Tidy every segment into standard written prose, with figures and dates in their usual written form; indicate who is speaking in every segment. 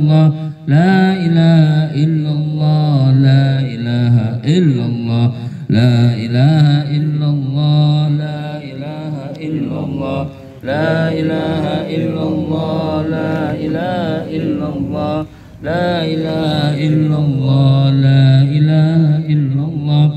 Speaker 1: الله لا إله إلا الله لا إله إلا الله لا إله إلا الله لا إله إلا الله لا إله إلا الله لا إله إلا الله لا إله إلا الله لا إله إلا الله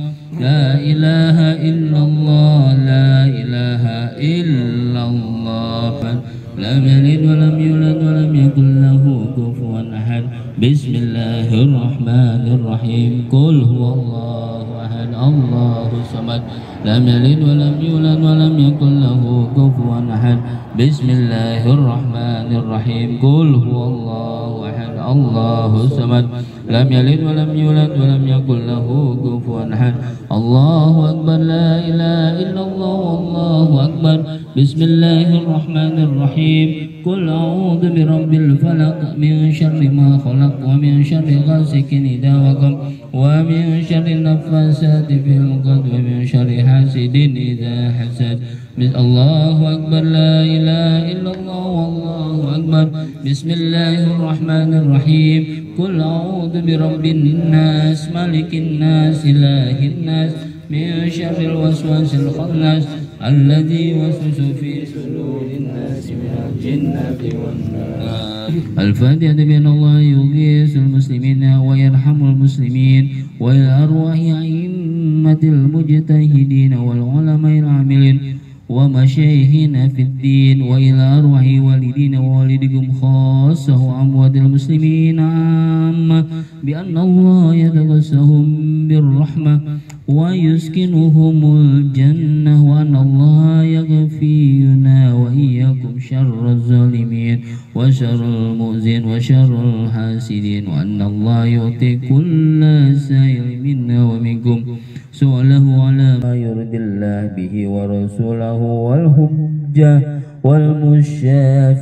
Speaker 1: لا إله إلا الله لا إله إلا الله لم يلد ولم يولد ولم يكن له كفوا أحد بسم الله الرحمن الرحيم قل هو الله أحد الله الصمد لم يلد ولم يولد ولم يكن له كفوا أحد بسم الله الرحمن الرحيم قل هو الله أحد الله الصمد لم يلد ولم يولد ولم يكن له كفوا أحد الله أكبر لا إله إلا الله والله أكبر بسم الله الرحمن الرحيم قل أعوذ برب الفلق من شر ما خلق ومن شر غاسق إذا وقب ومن شر النفاثات في العقد ومن شر حاسد إذا حسد الله أكبر لا إله إلا الله والله أكبر بسم الله الرحمن الرحيم قل أعوذ برب الناس ملك الناس إله الناس من شر الوسواس الخناس الذي يوسوس في صدور الناس من الجنة والناس الفاتحة بأن الله يغيث المسلمين ويرحم المسلمين وإلى أرواح أئمة المجتهدين والعلماء العاملين ومشايخنا في الدين وإلى أرواح والدين ووالدكم خاصة وأموات المسلمين عامة بأن الله يتغسهم بالرحمة ويسكنهم الجنة وأن الله يغفينا وإياكم شر الظالمين وشر المؤذين وشر الحاسدين وأن الله يعطي كل سائل منا ومنكم سؤاله على ما يرضي الله به ورسوله والحجة والمشافرين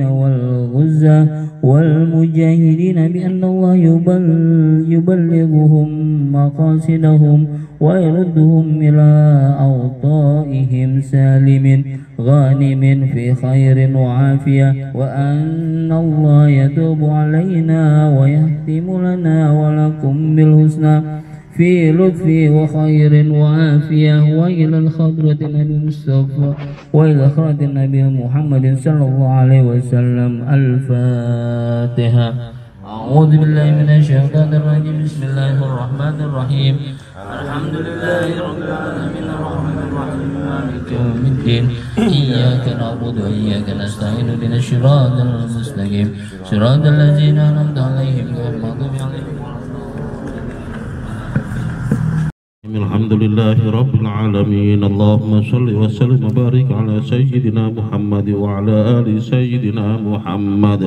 Speaker 1: والغزاة والمجاهدين بأن الله يبلغهم مقاصدهم ويردهم إلى أوطائهم سالم غانم في خير وعافية وأن الله يتوب علينا ويختم لنا ولكم بالحسنى في لطف وخير وعافية وإلى الخضرة النبي المصطفى وإلى خضرة النبي محمد صلى الله عليه وسلم الفاتحة أعوذ بالله من الشيطان الرجيم بسم الله الرحمن الرحيم الحمد لله رب العالمين الرحمن الرحيم مالك يوم الدين إياك نعبد وإياك نستعين اهدنا الصراط المستقيم صراط الذين أنعمت عليهم غير المغضوب عليهم
Speaker 2: الحمد لله رب العالمين اللهم صل وسلم وبارك على سيدنا محمد وعلى آل سيدنا محمد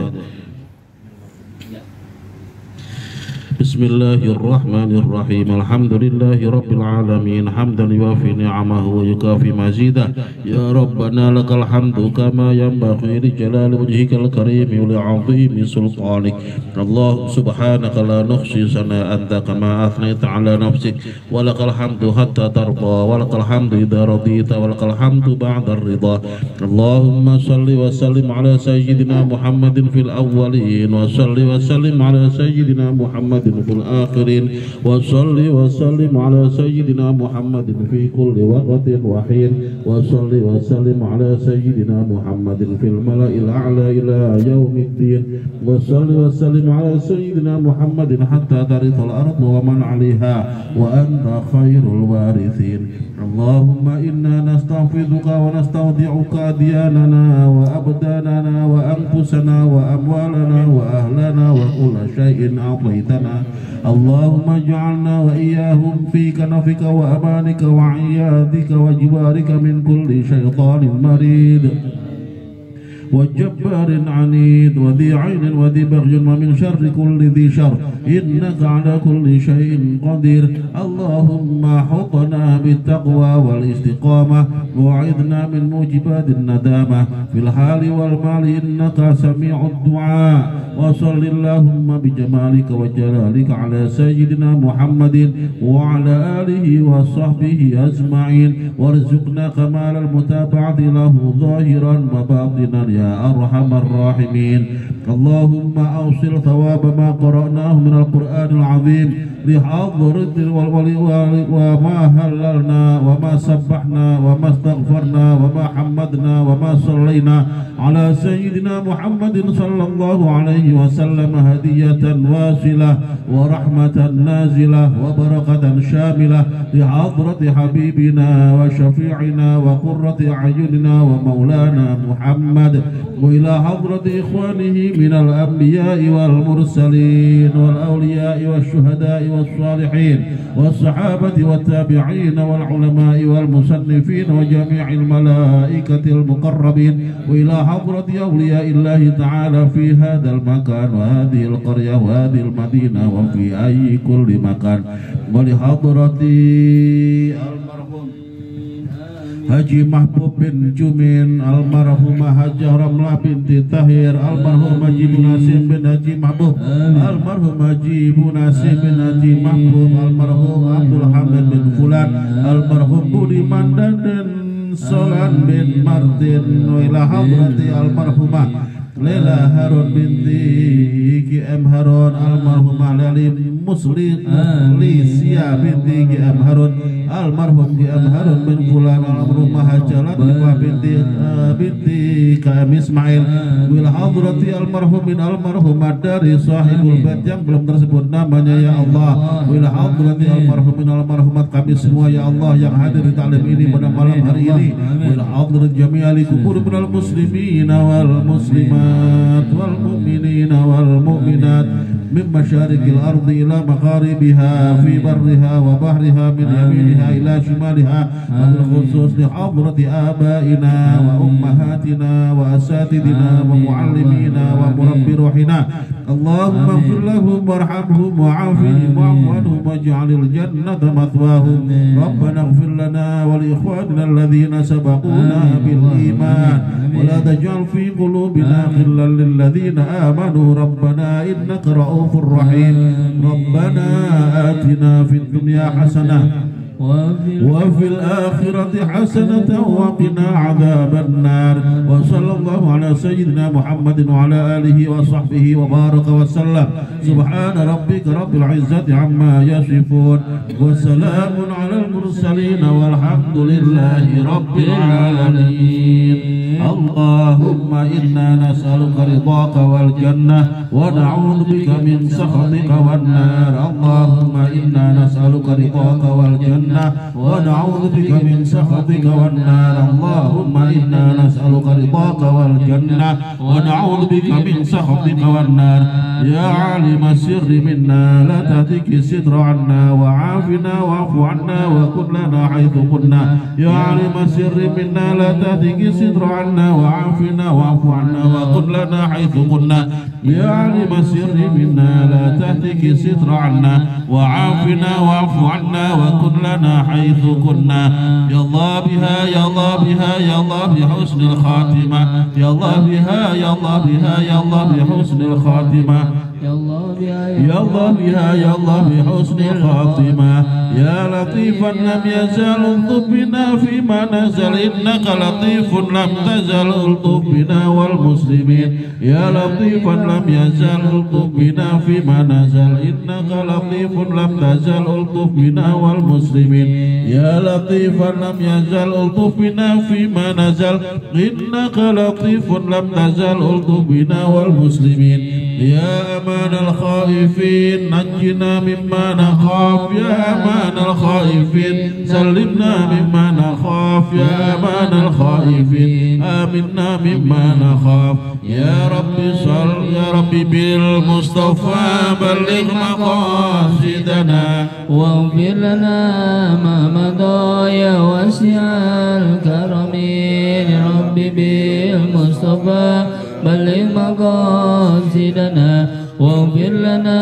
Speaker 2: بسم الله الرحمن الرحيم الحمد لله رب العالمين حمدا يوافي نعمه ويكافي مزيده يا ربنا لك الحمد كما ينبغي لجلال وجهك الكريم ولعظيم سلطانك الله سبحانك لا نحصي ثناء أنت كما أثنيت على نفسك ولك الحمد حتى ترضى ولك الحمد إذا رضيت ولك الحمد بعد الرضا اللهم صل وسلم على سيدنا محمد في الأولين وصل وسلم على سيدنا محمد في الآخرين وصل وسلم على سيدنا محمد في كل وقت وحين وصل وسلم على سيدنا محمد في الملأ الأعلى إلى يوم الدين وصل وسلم على سيدنا محمد حتى ترث الأرض ومن عليها وأنت خير الوارثين اللهم إنا نستحفظك ونستودعك دياننا وأبداننا وأنفسنا وأموالنا وأهلنا وكل شيء أعطيتنا اللهم اجعلنا وإياهم في كنفك وأمانك وعياذك وجوارك من كل شيطان مريد وجبار عنيد وذي عين وذي بغي ومن شر كل ذي شر إنك على كل شيء قدير اللهم حطنا بالتقوى والاستقامة وعذنا من موجبات الندامة في الحال والمال إنك سميع الدعاء وصل اللهم بجمالك وجلالك على سيدنا محمد وعلى آله وصحبه أجمعين وارزقنا كمال المتابعة له ظاهرا وباطنا يا أرحم الراحمين. اللهم أوصل ثواب ما قرأناه من القرآن العظيم لحضرة وما هللنا وما سبحنا وما استغفرنا وما حمدنا وما صلينا على سيدنا محمد صلى الله عليه وسلم هدية واصلة ورحمة نازلة وبركة شاملة لحضرة حبيبنا وشفيعنا وقرة أعيننا ومولانا محمد وإلى حضرة إخوانه من الأنبياء والمرسلين والأولياء والشهداء والصالحين والصحابة والتابعين والعلماء والمصنفين وجميع الملائكة المقربين وإلى حضرة أولياء الله تعالى في هذا المكان وهذه القرية وهذه المدينة وفي أي كل مكان ولحضرة المرحوم Haji Mahbub bin Jumin, almarhumah Hajah Ramlah binti Tahir, almarhum Haji Munasim bin Haji Mahbub, almarhum Haji Munasim bin Haji Mahbub, almarhum Abdul Hamid bin Fulan, almarhum Budi Mandan dan Solan bin Martin, wa ila hadrati almarhumah Lela Harun binti GM Harun, almarhumah Lali Muslisia binti GM Harun, almarhum GM Harun bin Fulan, almarhumah Hajalat binti KM Ismail, wil hadrati almarhumin almarhumah dari sahibul bait yang belum tersebut namanya ya Allah, wil hadrati almarhumin almarhumat kami semua ya Allah yang hadir di taklim ini pada malam hari ini, wil hadrati jami'ali kubur minal muslimin wal muslimat wal mu'minin wal mu'minat min masyarikil ardi ila magharibiha fi barriha wa bahriha min yaminiha ila shimaliha wa bil khusus li hadrati abaina wa ummahatina wa asatidina wa muallimina wa murabbi ruhina. Allahumma ighfir lahum warhamhum wa'afihim wa'fu anhum waj'alil jannata mathwahum. Rabbana ighfir lana wa li ikhwanina alladhina sabaquna bil iman wa la taj'al fi qulubina ghillan lil ladzina amanu rabbana innaka ra'ufur rahim. Rabbana atina fid dunya hasanah وفي الآخرة حسنة وقنا عذاب النار. وصلى الله على سيدنا محمد وعلى آله وصحبه وبارك وسلم. سبحان ربك رب العزة عما يصفون وسلام على المرسلين والحمد لله رب العالمين. اللهم إنا نسألك رضاك والجنة ونعوذ بك من سخطك والنار. اللهم إنا نسألك رضاك والجنة ونعوذ بك من سخطك والنار. اللهم إنا نسألك رضاك والجنة ونعوذ بك من سخطك والنار. يا عالم السر منا لا تهتك الستر عنا وعافنا واعف عنا وكن لنا حيث كنا. يا عالم السر منا لا تهتك الستر عنا وعافنا واعف عنا وكن لنا حيث كنا. يا عالم السر منا لا تهتك الستر عنا وعافنا واعف عنا وكن لنا حيث كنا. يا الله بها يا الله بها يا الله بحسن الخاتمة. يا الله بها يا الله بها يا الله بحسن الخاتمة. يا الله بها يا الله بها يا الله بحسن الخاتمة. يا لطيفا لم يزل الطف بنا فيما نزل إنك لطيف لم تزل الطف بنا والمسلمين. يا لطيفا لم يزل الطف بنا فيما نزل إنك لطيف لم تزل الطف بنا والمسلمين. يا لطيفا لم يزل الطف بنا فيما نزل إنك لطيف لم تزل الطف بنا والمسلمين. يا أمان الخائفين نجنا مما نخاف. يا أمان الخائفين سلمنا مما نخاف. يا أمان الخائفين آمنا مما نخاف. يا رب صل يا رب بالمصطفى بلغ مقاصدنا
Speaker 1: واغفر لنا ما مضى يا واسع الكرم. يا رب بالمصطفى بلغ مقاصدنا واغفر لنا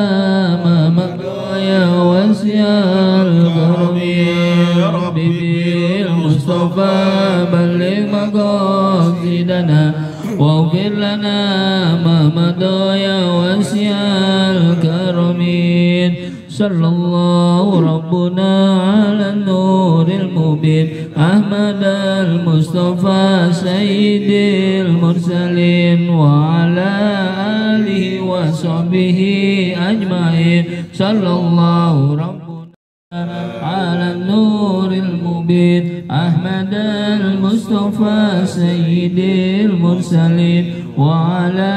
Speaker 1: ما مضى يا واسع الكرم. يا رب بالمصطفى بلغ مقاصدنا واغفر لنا ما مضى يا واسع الكرم. sallallahu rabbuna ala nuril mubin Ahmadal Mustafa sayyidil mursalin wa ala alihi wa sahbihi ajmain sallallahu rabbuna ala nuril mubin Ahmadal Mustafa sayyidil mursalin wa ala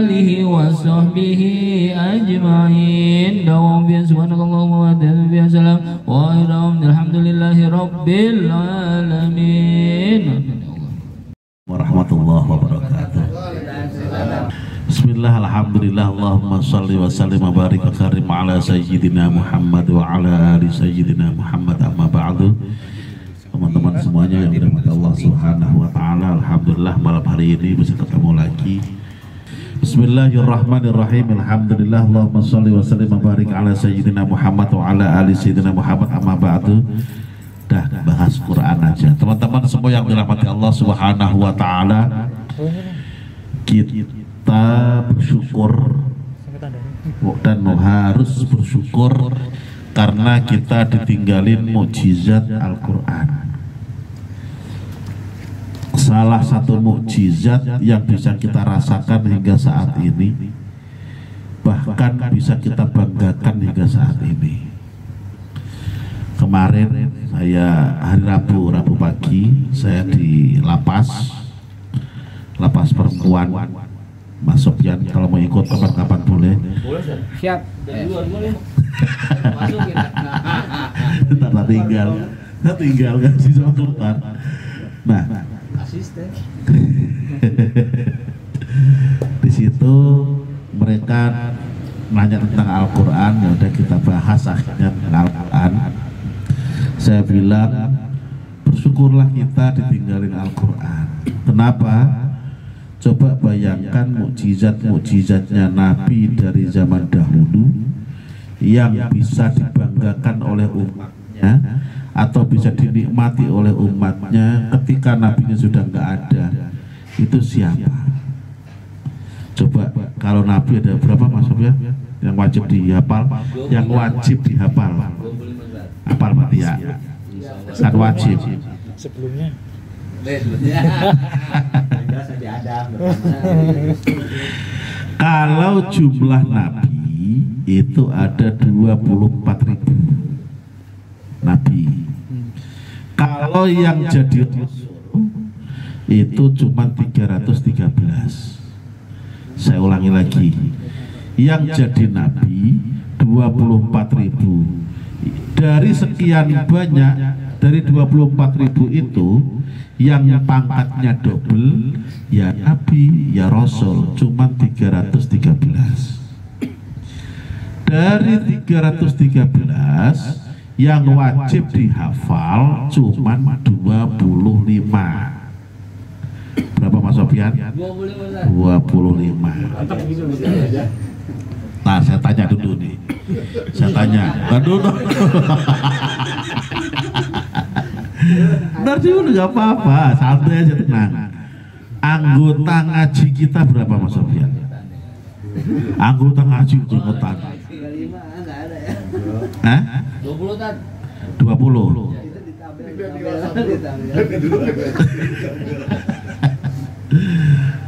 Speaker 1: alihi wa sahbihi ajma'in dawam bi subhanallah wa bihamdihi salam wa alhamdulillahi rabbil alamin
Speaker 2: warahmatullahi wabarakatuh. Bismillah, alhamdulillah, Allahumma salli wa sallim wa barik wa karim ala sayyidina Muhammad wa ala ali sayyidina Muhammad, amma ba'du. Teman-teman semuanya yang dirahmati Allah Subhanahu wa taala, alhamdulillah malam hari ini bisa ketemu lagi. Bismillahirrahmanirrahim. Alhamdulillah, Allahumma shalli wa sallim wa barik ala sayyidina Muhammad wa ala ali sayyidina Muhammad, amma ba'du. Dah bahas Quran aja. Teman-teman semua yang dirahmati Allah Subhanahu wa taala, kita bersyukur dan harus bersyukur karena kita ditinggalin mukjizat Al-Quran. Salah satu mukjizat yang bisa kita rasakan hingga saat ini, bahkan bisa kita banggakan hingga saat ini. Kemarin saya hari Rabu pagi saya di lapas perempuan. Mas Sofyan kalau mau ikut kapan-kapan boleh.
Speaker 1: siap
Speaker 2: Ntar tinggal kan sih sama Sultan. Nah,
Speaker 1: asisten
Speaker 2: di situ mereka nanya tentang Al-Quran, ya udah kita bahas akhirnya tentang Al-Quran. Saya bilang bersyukurlah kita ditinggalin Al-Quran. Kenapa? Coba bayangkan mukjizat-mukjizatnya Nabi dari zaman dahulu yang bisa dibanggakan oleh umatnya atau bisa dinikmati oleh umatnya ketika Nabinya sudah nggak ada. Itu siapa? Coba kalau Nabi ada berapa Mas Sofyan yang wajib dihafal? Yang wajib dihafal. Hafal berarti ya? Kan wajib.
Speaker 3: Sebelumnya
Speaker 2: kalau jumlah Nabi itu ada 24.000 Nabi. Kalau yang jadi Rasul itu cuma 313. Saya ulangi lagi, yang jadi Nabi 24.000. Dari sekian banyak, dari 24.000 itu yang pangkatnya double ya Nabi ya Rasul cuma 313. Dari 313 yang wajib dihafal cuma 25. Berapa Mas Sofyan? 25. Nah, saya tanya dulu nih. Saya tanya. Aduh. Ntar dulu nggak apa-apa, santai aja, tenang. Anggota ngaji kita berapa Mas Sofyan? Anggota ngaji jenggotan. Hah?
Speaker 1: 20 tan.
Speaker 2: 20.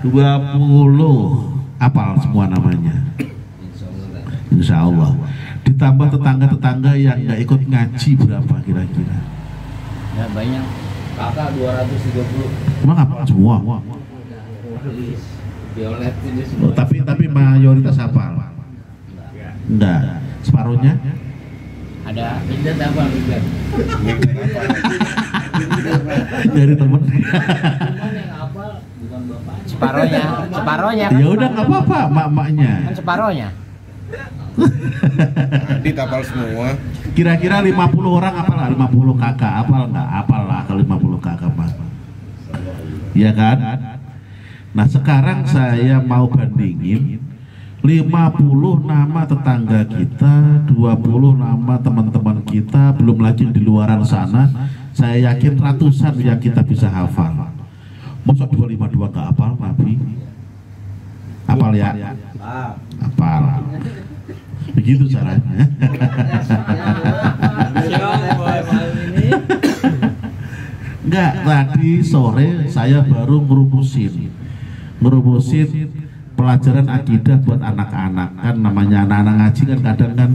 Speaker 2: 20 apal semua namanya. Insya Allah. Ditambah tetangga-tetangga yang nggak ikut ngaji berapa kira-kira?
Speaker 1: Ya banyak. Kakak 230.
Speaker 2: Emang apa semua?
Speaker 1: Violet ini
Speaker 2: Oh,
Speaker 1: semua.
Speaker 2: tapi mayoritas hafal. Enggak. Separuhnya?
Speaker 1: Ada Indah apa Indah?
Speaker 2: Dari temen.
Speaker 1: Cuman yang hafal bukan bapaknya.
Speaker 3: separohnya kan
Speaker 2: Ya udah nggak apa-apa, mak-maknya.
Speaker 3: kan separohnya
Speaker 4: Ditapal semua.
Speaker 2: Kira-kira 50 orang apal lah, 50 kakak apal nggak? Apal lah kalau 50 kakak Pak. Iya kan? Nah sekarang saya mau bandingin 50 nama tetangga kita, 20 nama teman-teman kita, belum lagi di luaran sana. Saya yakin ratusan yang kita bisa hafal. Masa 252 nggak hafal Nabi? Hafal ya? Hafal. Begitu caranya. Enggak, tadi sore saya baru ngerumusin pelajaran akidah buat anak-anak. Kan namanya anak-anak ngaji kan kadang kan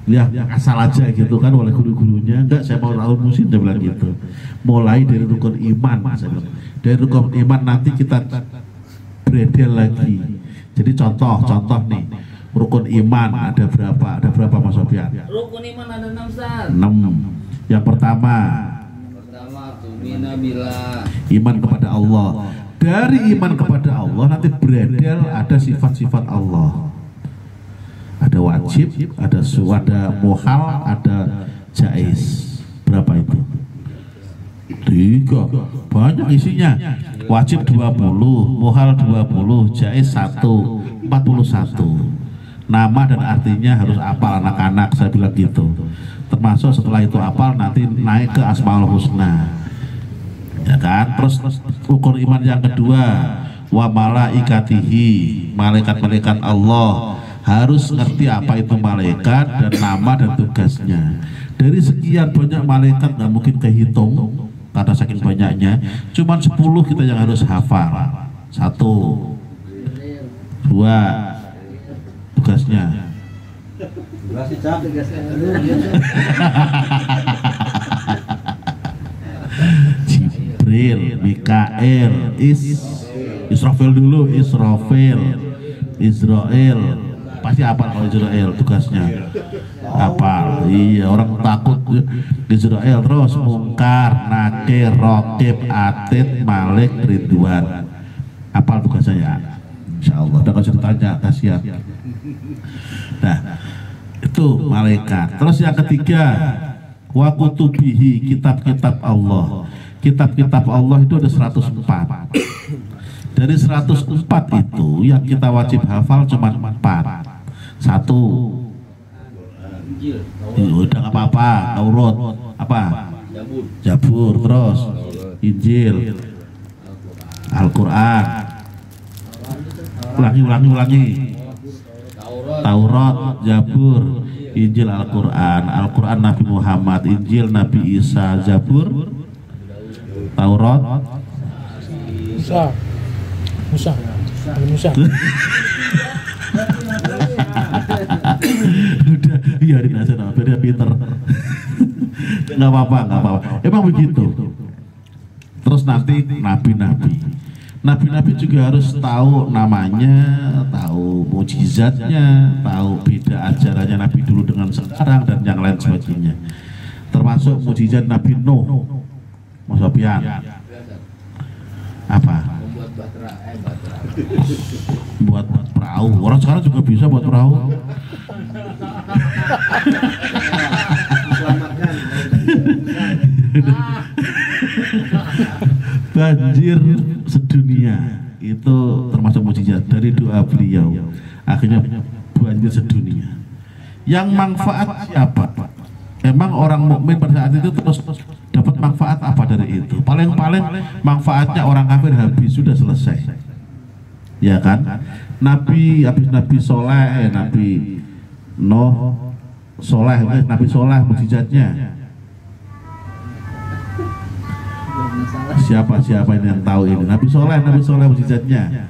Speaker 2: ya asal aja gitu kan oleh guru-gurunya. Enggak, saya mau rumusin, dia bilang gitu. Mulai dari rukun iman, saya bilang. Dari rukun iman nanti kita beredel lagi. Jadi contoh nih, rukun iman ada berapa? Ada berapa Mas Sofian?
Speaker 1: Rukun iman ada 6 Ustaz.
Speaker 2: 6. Yang pertama
Speaker 1: tumina billah.
Speaker 2: Iman kepada Allah. Dari iman kepada Allah nanti beredel ada sifat-sifat Allah. Ada wajib, ada muhal, ada jaiz. Berapa itu? 3. Banyak isinya. Wajib 20, muhal 20, jaiz 1, 41. Nama dan artinya harus hafal anak-anak, saya bilang gitu. Termasuk setelah itu hafal nanti naik ke Asmaul Husna. Ya kan? Terus rukun iman yang kedua, wa malaikatihi, malaikat-malaikat Allah. Harus ngerti apa itu malaikat dan nama dan tugasnya. Dari sekian banyak malaikat nggak mungkin kehitung karena saking banyaknya. Cuman 10 kita yang harus hafal. 1, 2 tugasnya. Jibril, Mikael, Israfil dulu, Israel. Pasti hafal kalau Israel tugasnya. Hafal. Iya, orang takut Israel. Terus Mungkar, Nakir, Raqib, Atid, Malik, Ridwan. Hafal tugasnya ya. Insyaallah. Udah kasih tanya, kasihan. Nah, itu malaikat. Terus yang ketiga, wa kutubihi, kitab-kitab Allah. Kitab-kitab Allah itu ada 104. Dari 104 itu yang kita wajib hafal cuma 4. 1 udah nggak apa-apa, Taurat apa? Zabur. Terus Injil, Al-Quran. Ulangi. Taurat, Zabur, Injil, Al-Quran. Al-Quran Nabi Muhammad, Injil Nabi Isa, Zabur, Taurat, Musa. Udah biarin aja, biar pinter. Nggak apa-apa. Emang begitu. Terus nanti nabi-nabi juga harus tahu namanya, tahu mukjizatnya, tahu beda ajarannya Nabi dulu dengan sekarang dan yang lain sebagainya. Termasuk mukjizat Nabi Nuh. Mas Sofian. Apa? Buat perahu. Orang sekarang juga bisa buat perahu. Banjir sedunia itu termasuk mukjizat dari doa beliau. Akhirnya banjir sedunia. Yang manfaat siapa? Emang orang mukmin pada saat itu terus dapat manfaat apa dari itu? Paling-paling manfaatnya orang kafir habis, sudah selesai. Ya kan? Nabi Soleh, Nabi Nuh Soleh, Nabi Soleh mukjizatnya. Siapa ini yang tahu ini? Nabi Soleh mukjizatnya.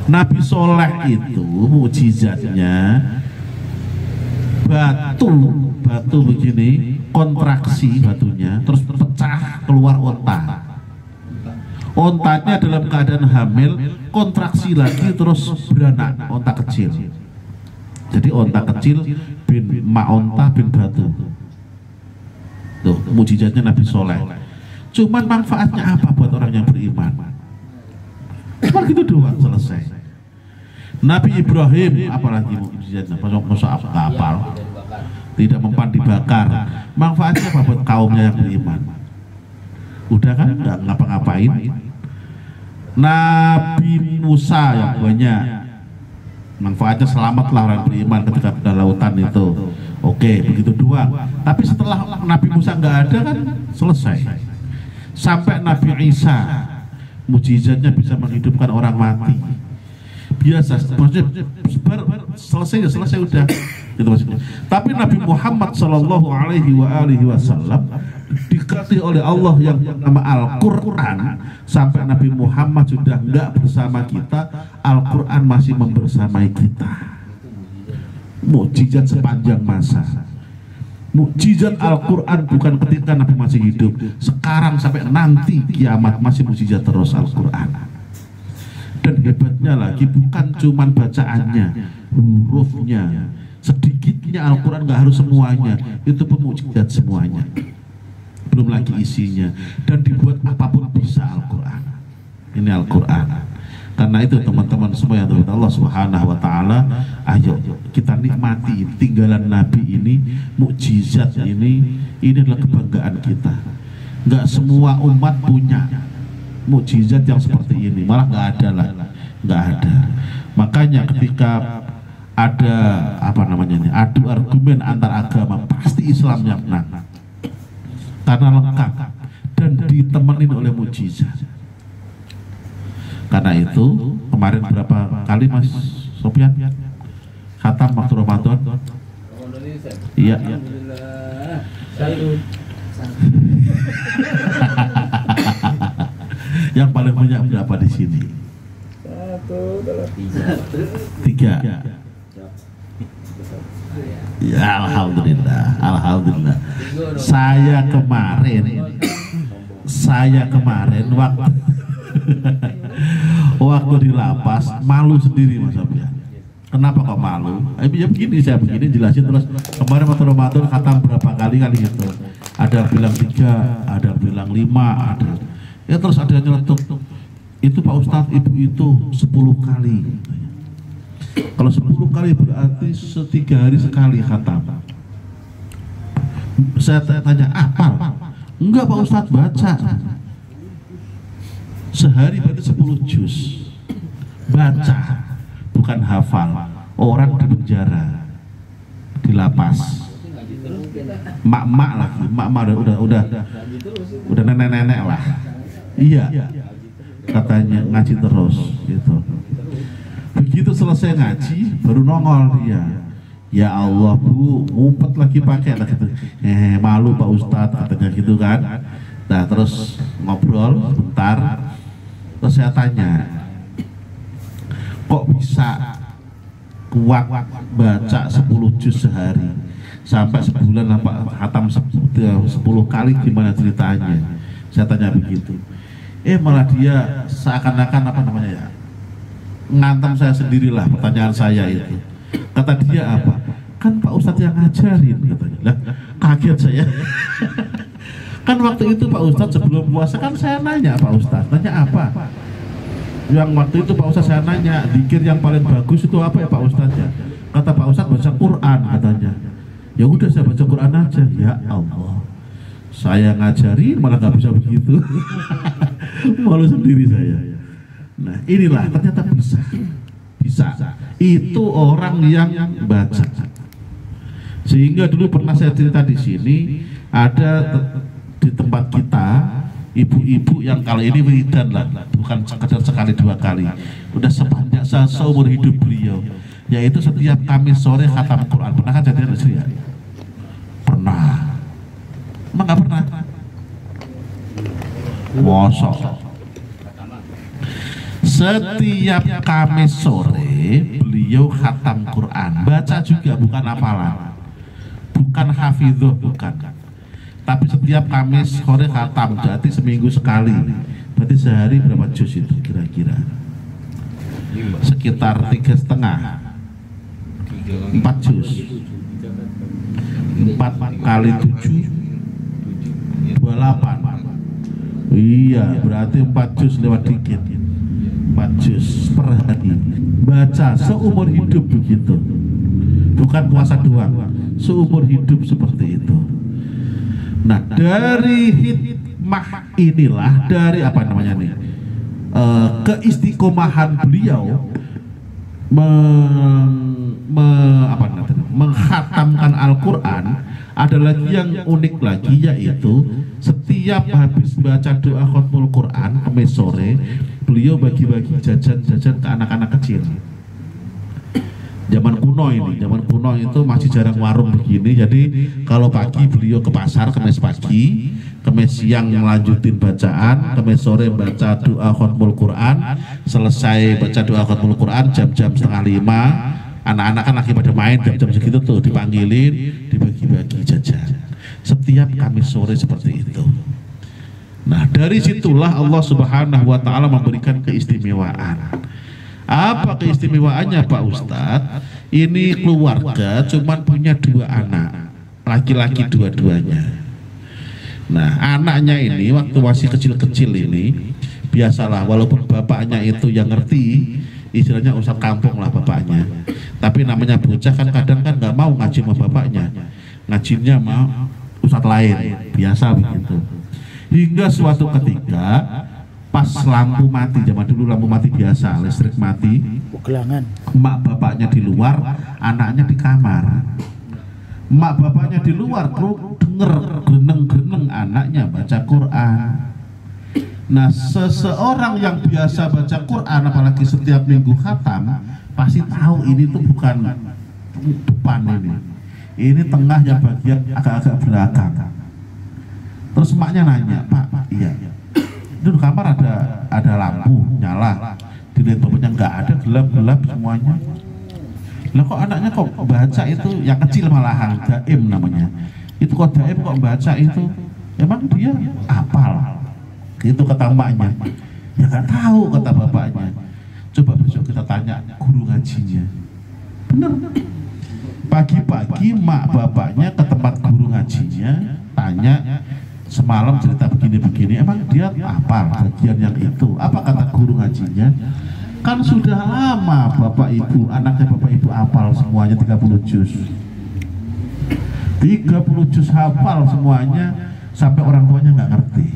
Speaker 2: Nabi Soleh itu mukjizatnya batu begini, kontraksi batunya, terus pecah keluar onta. Ontanya dalam keadaan hamil, kontraksi lagi terus beranak, onta kecil. Jadi onta kecil bin onta bin batu. Tuh mukjizatnya Nabi Soleh. Cuman manfaatnya apa buat orang yang beriman? Cuma gitu doang, selesai. Nabi Ibrahim apalagi mukjizatnya? Masa kapal tidak mempan dibakar. Manfaatnya apa buat kaumnya yang beriman? Udah kan nggak ngapa-ngapain. Nabi Musa yang banyak, manfaatnya selamatlah orang beriman ketika di lautan itu. Oke, begitu doang. Tapi setelah Nabi Musa nggak ada kan selesai. Sampai Nabi Isa, mukjizatnya bisa menghidupkan orang mati. Biasa, maksudnya selesai ya selesai udah. Itu maksudnya. Tapi Nabi Muhammad Shallallahu Alaihi Wasallam dikasih oleh Allah yang bernama Al-Quran, sampai Nabi Muhammad sudah enggak bersama kita, Al-Quran masih membersamai kita. Mukjizat sepanjang masa. Mukjizat Al-Quran bukan ketika Nabi masih hidup, sekarang sampai nanti kiamat masih mukjizat terus Al-Quran. Dan hebatnya lagi bukan cuman bacaannya, hurufnya, sedikitnya Al-Quran, nggak harus semuanya, itu pun mukjizat semuanya. Belum lagi isinya, dan dibuat apapun bisa Al-Quran. Ini Al-Quran. Karena itu teman-teman semua yang terhormat Allah Subhanahu Wa Taala, ayo kita nikmati tinggalan Nabi ini, mukjizat ini adalah kebanggaan kita. Nggak semua umat punya mukjizat yang seperti ini, malah nggak ada lah, nggak ada. Makanya ketika ada apa namanya ini, adu argumen antar agama, pasti Islam yang menang karena lengkap dan ditemenin oleh mukjizat. Karena itu kemarin berapa kali Mas Sofyan khatam waktu Ramadan? Iya. Yang paling banyak berapa di sini? 3. Ya alhamdulillah, alhamdulillah. Saya kemarin waktu di lapas malu sendiri Mas Sofyan. Kenapa kok malu? Ya begini, saya begini jelasin terus. Kemarin waktu Ramadan khatam berapa kali gitu. Ada yang bilang 3, ada yang bilang 5, ada. Ya terus ada yang nyeletuk. Itu Pak Ustadz, ibu itu 10 kali. Kalau 10 kali berarti 3 hari sekali khatam. Saya tanya, apa? Enggak Pak Ustadz, baca. Sehari berarti 10 juz. Baca, bukan hafal. Orang di penjara, di lapas. Mak-mak lagi, mak-mak udah nenek-nenek lah. Iya, katanya ngaji terus gitu. Begitu selesai ngaji baru nongol dia. Ya Allah Bu, ngumpet lagi pakai lah gitu. Malu Pak Ustadz katanya gitu kan. Nah terus ngobrol bentar, terus saya tanya, kok bisa kuat baca 10 juz sehari sampai sebulan khatam 10 kali, gimana ceritanya? Saya tanya begitu. Malah dia seakan-akan apa namanya ya, ngantem saya sendirilah pertanyaan saya itu. Kata dia apa? Kan Pak Ustadz yang ngajarin katanya. Lah kaget saya. Kan waktu itu Pak Ustadz sebelum puasa kan saya nanya Pak Ustadz, nanya apa? Yang waktu itu Pak Ustadz saya nanya, zikir yang paling bagus itu apa ya Pak Ustadz ya? Kata Pak Ustadz baca Quran katanya. Ya udah saya baca Quran aja. Ya Allah, saya ngajarin malah nggak bisa begitu. Malu sendiri saya. Nah inilah ternyata bisa. Itu orang yang baca. Sehingga dulu pernah saya cerita di sini, ada di tempat kita ibu-ibu yang kalau ini wiridan lah, bukan sekedar sekali 2 kali, udah sepanjang seumur hidup beliau, yaitu setiap Kamis sore khatam Quran. Pernah kan jadi istri ya? Pernah. Emang nggak pernah? Mosok. Setiap Kamis sore beliau khatam Quran, baca juga, bukan hafalan, bukan hafidhuh, bukan. Tapi setiap Kamis sore khatam, berarti seminggu sekali. Berarti sehari berapa juz itu kira-kira? Sekitar 3,5, 4 juz. 4 kali 7, 28. Iya, berarti 4 juz lewat dikit. 4 juz per hari. Baca seumur hidup begitu. Bukan puasa doang, seumur hidup seperti itu. Nah dari hikmah inilah, dari apa namanya nih, keistiqomahan beliau menghatamkan Al-Quran. Ada lagi yang unik lagi, yaitu setiap habis baca doa khatmul Quran Kamis sore, beliau bagi-bagi jajan-jajan ke anak-anak kecil. Zaman kuno ini, zaman kuno itu masih jarang warung begini. Jadi kalau pagi beliau ke pasar, kemis pagi, kemis siang melanjutin bacaan, kemis sore baca doa khatmul Quran, selesai baca doa khatmul Quran jam-jam 4:30. Anak-anak kan lagi pada main jam-jam segitu tuh, dipanggilin, dibagi-bagi jajan. Setiap Kamis sore seperti itu. Nah, dari situlah Allah Subhanahu wa taala memberikan keistimewaan. Apa keistimewaannya Pak Ustadz? Ini keluarga cuman punya 2 anak, laki-laki dua-duanya. Nah, anaknya ini waktu masih kecil-kecil ini, biasalah walaupun bapaknya itu yang ngerti, istilahnya ustadz kampung lah bapaknya. Tapi namanya bocah kan kadang kan nggak mau ngaji sama bapaknya, ngajinya mau ustadz lain, biasa begitu. Hingga suatu ketika pas lampu mati, zaman dulu lampu mati biasa, listrik mati,
Speaker 3: gelangan.
Speaker 2: Emak bapaknya di luar, anaknya di kamar. Emak bapaknya di luar, denger greneng-greneng anaknya baca Quran. Nah, seseorang yang biasa baca Quran, apalagi setiap minggu khatam, pasti tahu ini tuh bukan depan ini tengah yang bagian agak-agak belakang. Terus emaknya nanya, Pak, iya, itu di kamar ada lampu nyala, dilihat bapaknya nggak ada, gelap-gelap semuanya. Lah kok anaknya kok baca itu, yang kecil malahan, Daim namanya, itu kok Daim kok baca itu, emang dia hafal? Gitu kata emaknya. Ya nggak tahu kata bapaknya. Coba besok kita tanya guru ngajinya. Bener. Pagi-pagi mak bapaknya ke tempat guru ngajinya, tanya, semalam cerita begini-begini, emang dia hafal bagian yang itu? Apa kata guru ngajinya? Kan sudah lama bapak ibu, anaknya bapak ibu hafal semuanya 30 juz. 30 juz hafal semuanya, sampai orang tuanya nggak ngerti.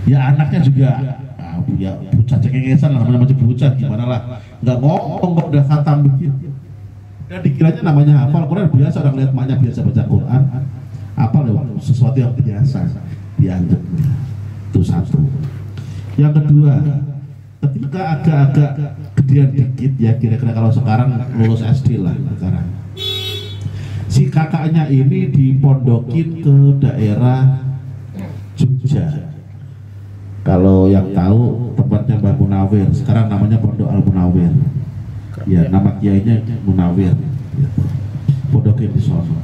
Speaker 2: Ya anaknya juga ya bocah cengengesan lah, namanya bocah gimana lah, nggak ngomong kok udah khatam begitu. Dan dikiranya namanya hafal Quran biasa, orang lihat emaknya biasa baca Quran, apa lewat sesuatu yang biasa dianggapnya. Itu satu. Yang kedua, ketika agak-agak gedean dikit ya, kira-kira kalau sekarang lulus SD lah sekarang, si kakaknya ini dipondokin ke daerah Jogja. Kalau yang tahu tempatnya Mbah Munawir, sekarang namanya Pondok Al Munawir. Ya, nama kiainya Munawir. Gitu. Pondokin di sono.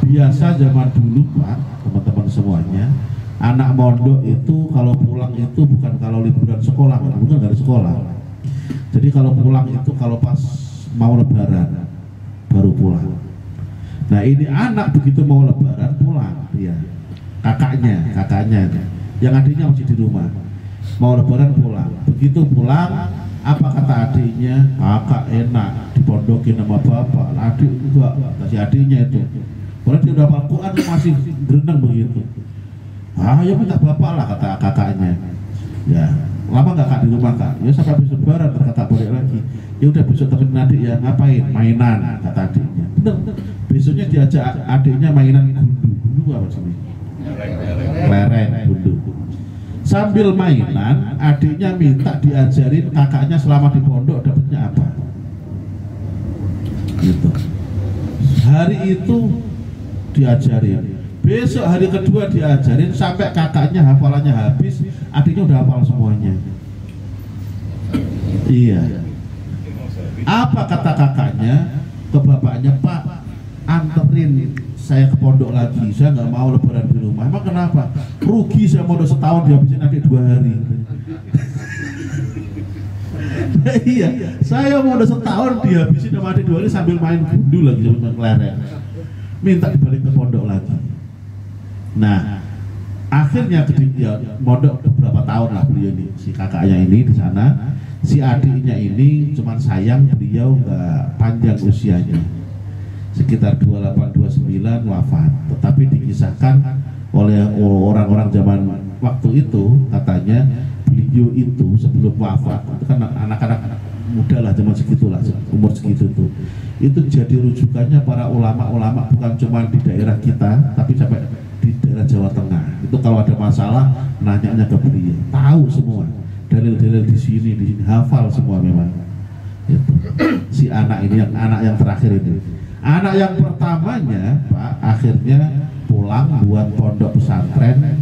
Speaker 2: Biasa zaman dulu Pak, teman-teman semuanya, anak mondok itu kalau pulang itu bukan kalau liburan sekolah, bukan dari sekolah. Jadi kalau pulang itu kalau pas mau lebaran baru pulang. Nah ini anak begitu mau lebaran pulang, ya kakaknya, yang adiknya masih di rumah, mau lebaran pulang. Begitu pulang, apa kata adiknya? Kakak enak dipondokin sama bapak, adik enggak, kasih adiknya itu. Kalau dia udah hafal Quran masih berenang begitu. Ah ya minta bapak lah kata kakaknya. Ya lama nggak kak di rumah kak? Ya sampai habis lebaran kakak balik lagi. Ya udah besok temenin adik ya, ngapain? Mainan kata adiknya. Bener. Besoknya diajak adiknya mainan gundu apa sih? Kelereng gundu. Sambil mainan, adiknya minta diajarin kakaknya selama di pondok dapatnya apa. Gitu. Hari itu diajarin, besok hari kedua diajarin, sampai kakaknya hafalannya habis, adiknya udah hafal semuanya. Iya. Apa kata kakaknya ke bapaknya? Pak, anterin saya ke pondok lagi, saya nggak mau lebaran di rumah. Emang kenapa? Rugi, saya mau setahun dihabisin adik 2 hari. Nah, iya, saya mau setahun dihabisin sama adik 2 hari sambil main gundu lagi, sambil main kelereng. Minta dibalik ke pondok lagi. Nah, akhirnya ya, mondok beberapa tahun lah beliau ini, si kakaknya ini di sana, si adiknya ini cuman sayang beliau nggak panjang usianya, sekitar 28-29 wafat. Tetapi dikisahkan oleh orang-orang zaman waktu itu, katanya beliau itu sebelum wafat itu kan anak-anak muda lah, zaman segitulah, umur segitu tuh, itu jadi rujukannya para ulama-ulama, bukan cuma di daerah kita tapi sampai di daerah Jawa Tengah. Itu kalau ada masalah nanyanya ke beliau, tahu semua dalil-dalil di sini hafal semua memang. Itu. Si anak ini, anak yang terakhir ini. Anak yang pertamanya, Pak, akhirnya pulang buat pondok pesantren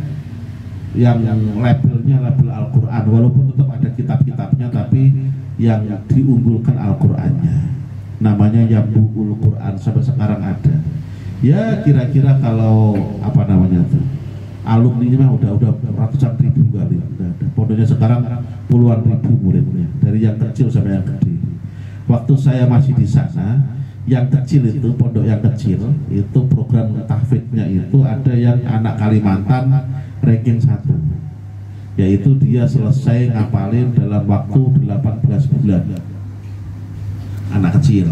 Speaker 2: yang labelnya label Al-Quran, walaupun tetap ada kitab-kitabnya, tapi yang diunggulkan Al-Qurannya. Namanya Yambu'ul Quran, sampai sekarang ada. Ya kira-kira kalau apa namanya tuh, alumninya mah udah ratusan ribu kali. Pondoknya sekarang puluhan ribu muridnya, dari yang kecil sampai yang gede. Waktu saya masih di sana, yang kecil itu, pondok yang kecil itu program tahfidnya itu ada yang anak Kalimantan ranking 1, yaitu dia selesai ngapalin dalam waktu 18 bulan. Anak kecil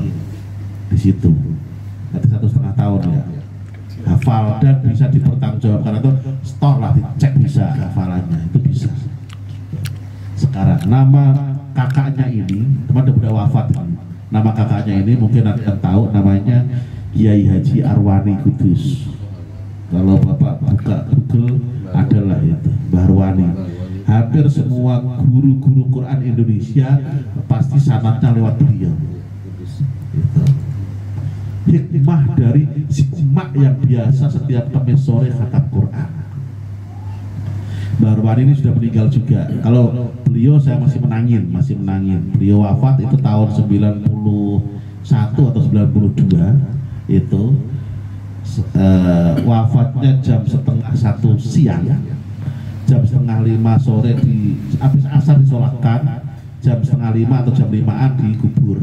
Speaker 2: di situ, nanti 1,5 tahun ya, hafal dan bisa dipertanggungjawabkan, atau store lah, dicek bisa hafalannya, itu bisa. Sekarang nama kakaknya ini, teman udah wafat ini. Nama kakaknya ini mungkin ada yang tahu, namanya Kiai Haji Arwani Kudus. Kalau Bapak buka Google adalah itu, Mbah Arwani. Hampir semua guru-guru Quran Indonesia pasti sanadnya lewat beliau. Gitu. Hikmah dari si emak yang biasa setiap Kamis sore khatam Quran. Mbah Arwani ini sudah meninggal juga. Kalau beliau saya masih menangin. Beliau wafat itu tahun 91 atau 92 itu. Wafatnya jam 12:30 siang, jam 4:30 sore di habis asar disolatkan, jam 4:30 atau jam 5-an dikubur.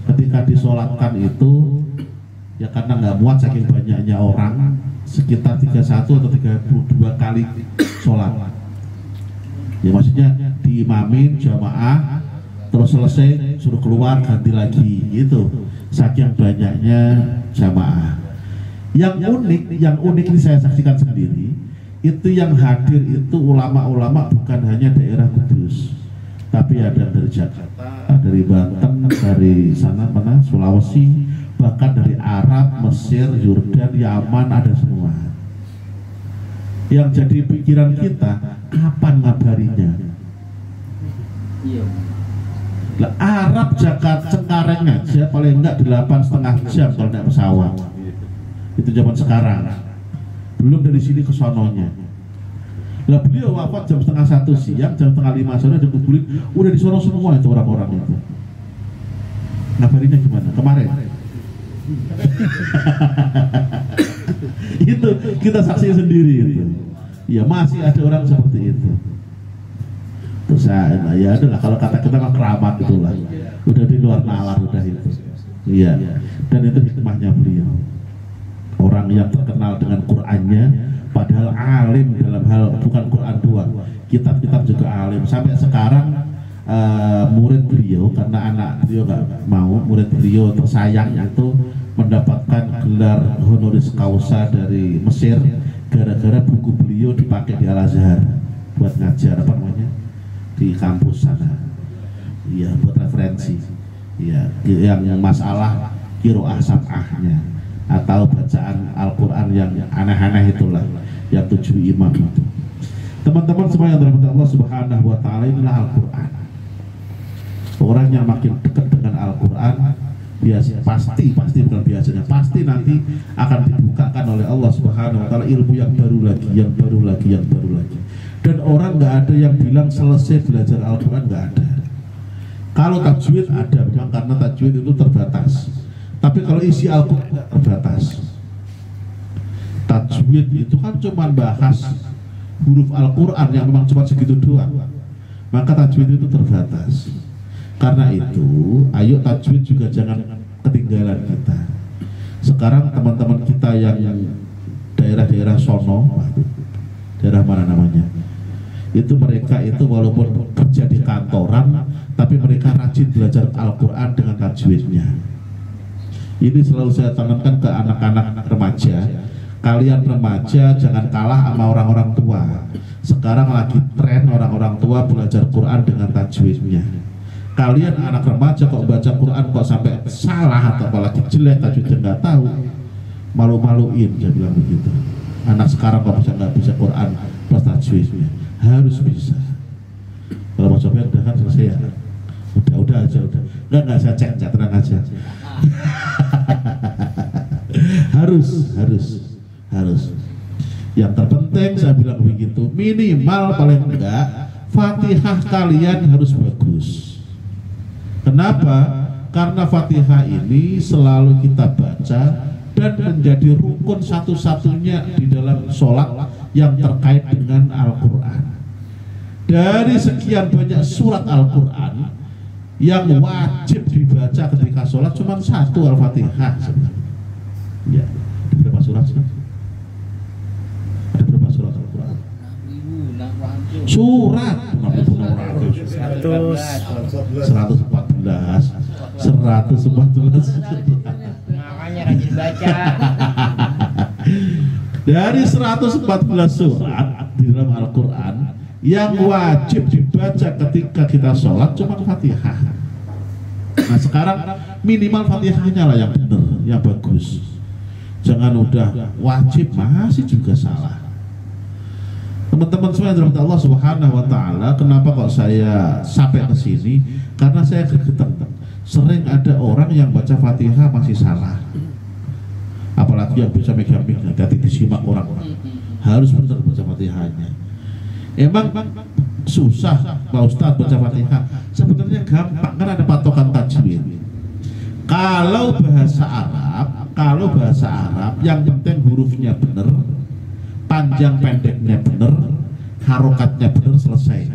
Speaker 2: Ketika disolatkan itu ya karena nggak muat saking banyaknya orang, sekitar 31 atau 32 kali sholat. Ya maksudnya diimamin jamaah, terus selesai suruh keluar ganti lagi gitu, saking banyaknya jamaah. Yang unik ini saya saksikan sendiri, itu yang hadir itu ulama-ulama bukan hanya daerah Kudus, tapi ada dari Jakarta, dari Banten, dari sana mana Sulawesi, bahkan dari Arab, Mesir, Yordan, Yaman, ada semua. Yang jadi pikiran kita, kapan ngabarinya? Lah Arab Jakarta Cengkareng aja paling enggak 8,5 jam kalau naik pesawat. Itu zaman sekarang, belum dari sini ke sononya. Lah beliau wafat jam 12:30 siang, jam 4:30 sore dikuburin, udah di sono semua itu orang-orang itu. Ngabarinya gimana? Kemarin itu kita saksi sendiri itu. Ya masih ada orang seperti itu. Terus ya adalah kalau kata kita mah keramat itulah. Udah di luar nalar udah itu. Iya. Dan itu hikmahnya beliau. Orang yang terkenal dengan Qur'annya, padahal alim dalam hal bukan Quran doang, kitab-kitab juga alim. Sampai sekarang murid beliau, karena anak beliau nggak mau, murid beliau tersayang itu mendapatkan gelar honoris causa dari Mesir gara-gara buku beliau dipakai di Al-Azhar buat ngajar apa namanya di kampus sana. Iya, buat referensi. Iya, yang masalah qiraah sab'ahnya atau bacaan Al-Quran yang aneh-aneh itulah, yang 7 imam itu. Teman-teman semua yang dirahmati Allah Subhanahu wa Ta'ala, inilah Al-Quran. Orang yang makin dekat dengan Al-Quran, biasa pasti bukan biasanya, pasti nanti akan dibukakan oleh Allah Subhanahu wa Ta'ala ilmu yang baru lagi. Dan orang nggak ada yang bilang selesai belajar Al-Quran, nggak ada. Kalau tajwid ada, memang karena tajwid itu terbatas. Tapi kalau isi Al-Quran terbatas. Tajwid itu kan cuma bahas huruf Al-Quran yang memang cuma segitu doang. Maka tajwid itu terbatas. Karena itu, ayo tajwid juga jangan ketinggalan kita. Sekarang teman-teman kita yang daerah-daerah sono, daerah mana namanya? Itu mereka itu walaupun kerja di kantoran, tapi mereka rajin belajar Al-Quran dengan tajwidnya. Ini selalu saya tanamkan ke anak-anak remaja. Kalian remaja jangan kalah sama orang-orang tua. Sekarang lagi tren orang-orang tua belajar Quran dengan tajwidnya. Kalian anak remaja kok baca Quran kok sampai salah atau apalagi jelek tajwidnya nggak tahu, malu-maluin, saya bilang begitu. Anak sekarang kok nggak bisa Quran plus tajwidnya, harus bisa. Kalau Mas Sofyan udah kan selesai ya, udah aja udah. Nggak nggak saya cek, tenang aja. harus. Yang terpenting saya bilang begitu, minimal paling enggak Fatihah kalian harus bagus. Kenapa? Karena Fatihah ini selalu kita baca dan menjadi rukun satu-satunya di dalam sholat yang terkait dengan Al-Quran. Dari sekian banyak surat Al-Quran yang wajib dibaca ketika sholat cuma satu, Al-Fatihah. Ya, ada berapa surat sih? Ada berapa surat Al-Quran? Surat 114.
Speaker 3: Makanya rajin baca.
Speaker 2: Dari 114 surat di dalam Al-Quran yang wajib dibaca ketika kita sholat cuma Fatihah. Nah sekarang minimal Fatihahnya lah yang benar, yang bagus. Jangan udah wajib masih juga salah. Teman-teman semua yang dirahmati Allah Subhanahu wa Ta'ala, kenapa kok saya sampai ke sini? Karena saya gregetan. Sering ada orang yang baca Fatihah masih salah. Apalagi yang bisa megang-megang, hati disimak orang-orang. Harus benar baca Fatihahnya. Emang susah Pak Ustadz baca Fatihah? Sebenarnya gampang, kan ada patokan tajwid. Kalau bahasa Arab yang penting hurufnya benar, panjang pendeknya benar, harokatnya benar, selesai.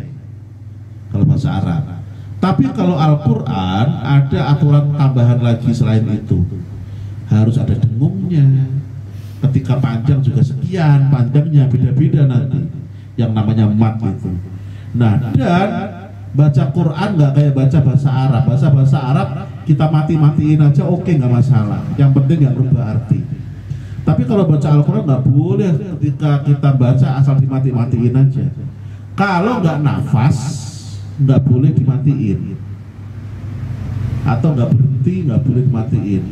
Speaker 2: Kalau bahasa Arab. Tapi kalau Al-Quran ada aturan tambahan lagi selain itu. Harus ada dengungnya. Ketika panjang juga sekian, panjangnya beda-beda nanti. Yang namanya mat itu. Nah, dan baca Quran nggak kayak baca bahasa Arab. Bahasa Arab kita mati-matiin aja, oke, nggak masalah. Yang penting nggak berubah arti. Tapi kalau baca Al-Quran nggak boleh ketika kita baca asal dimati-matiin aja. Kalau nggak nafas, nggak boleh dimatiin. Atau nggak berhenti, nggak boleh dimatiin.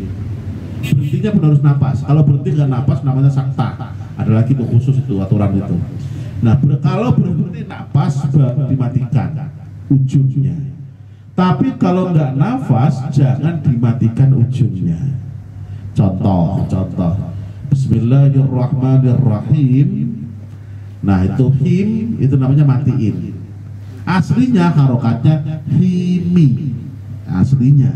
Speaker 2: Berhentinya pun harus nafas. Kalau berhenti nggak nafas namanya sakta. Ada lagi tuh khusus itu aturan itu. Nah kalau berhenti nafas dimatikan ujungnya. Tapi kalau nggak nafas jangan dimatikan ujungnya. Contoh. Bismillahirrahmanirrahim. Nah itu him itu namanya matiin. Aslinya harokatnya himi. Aslinya.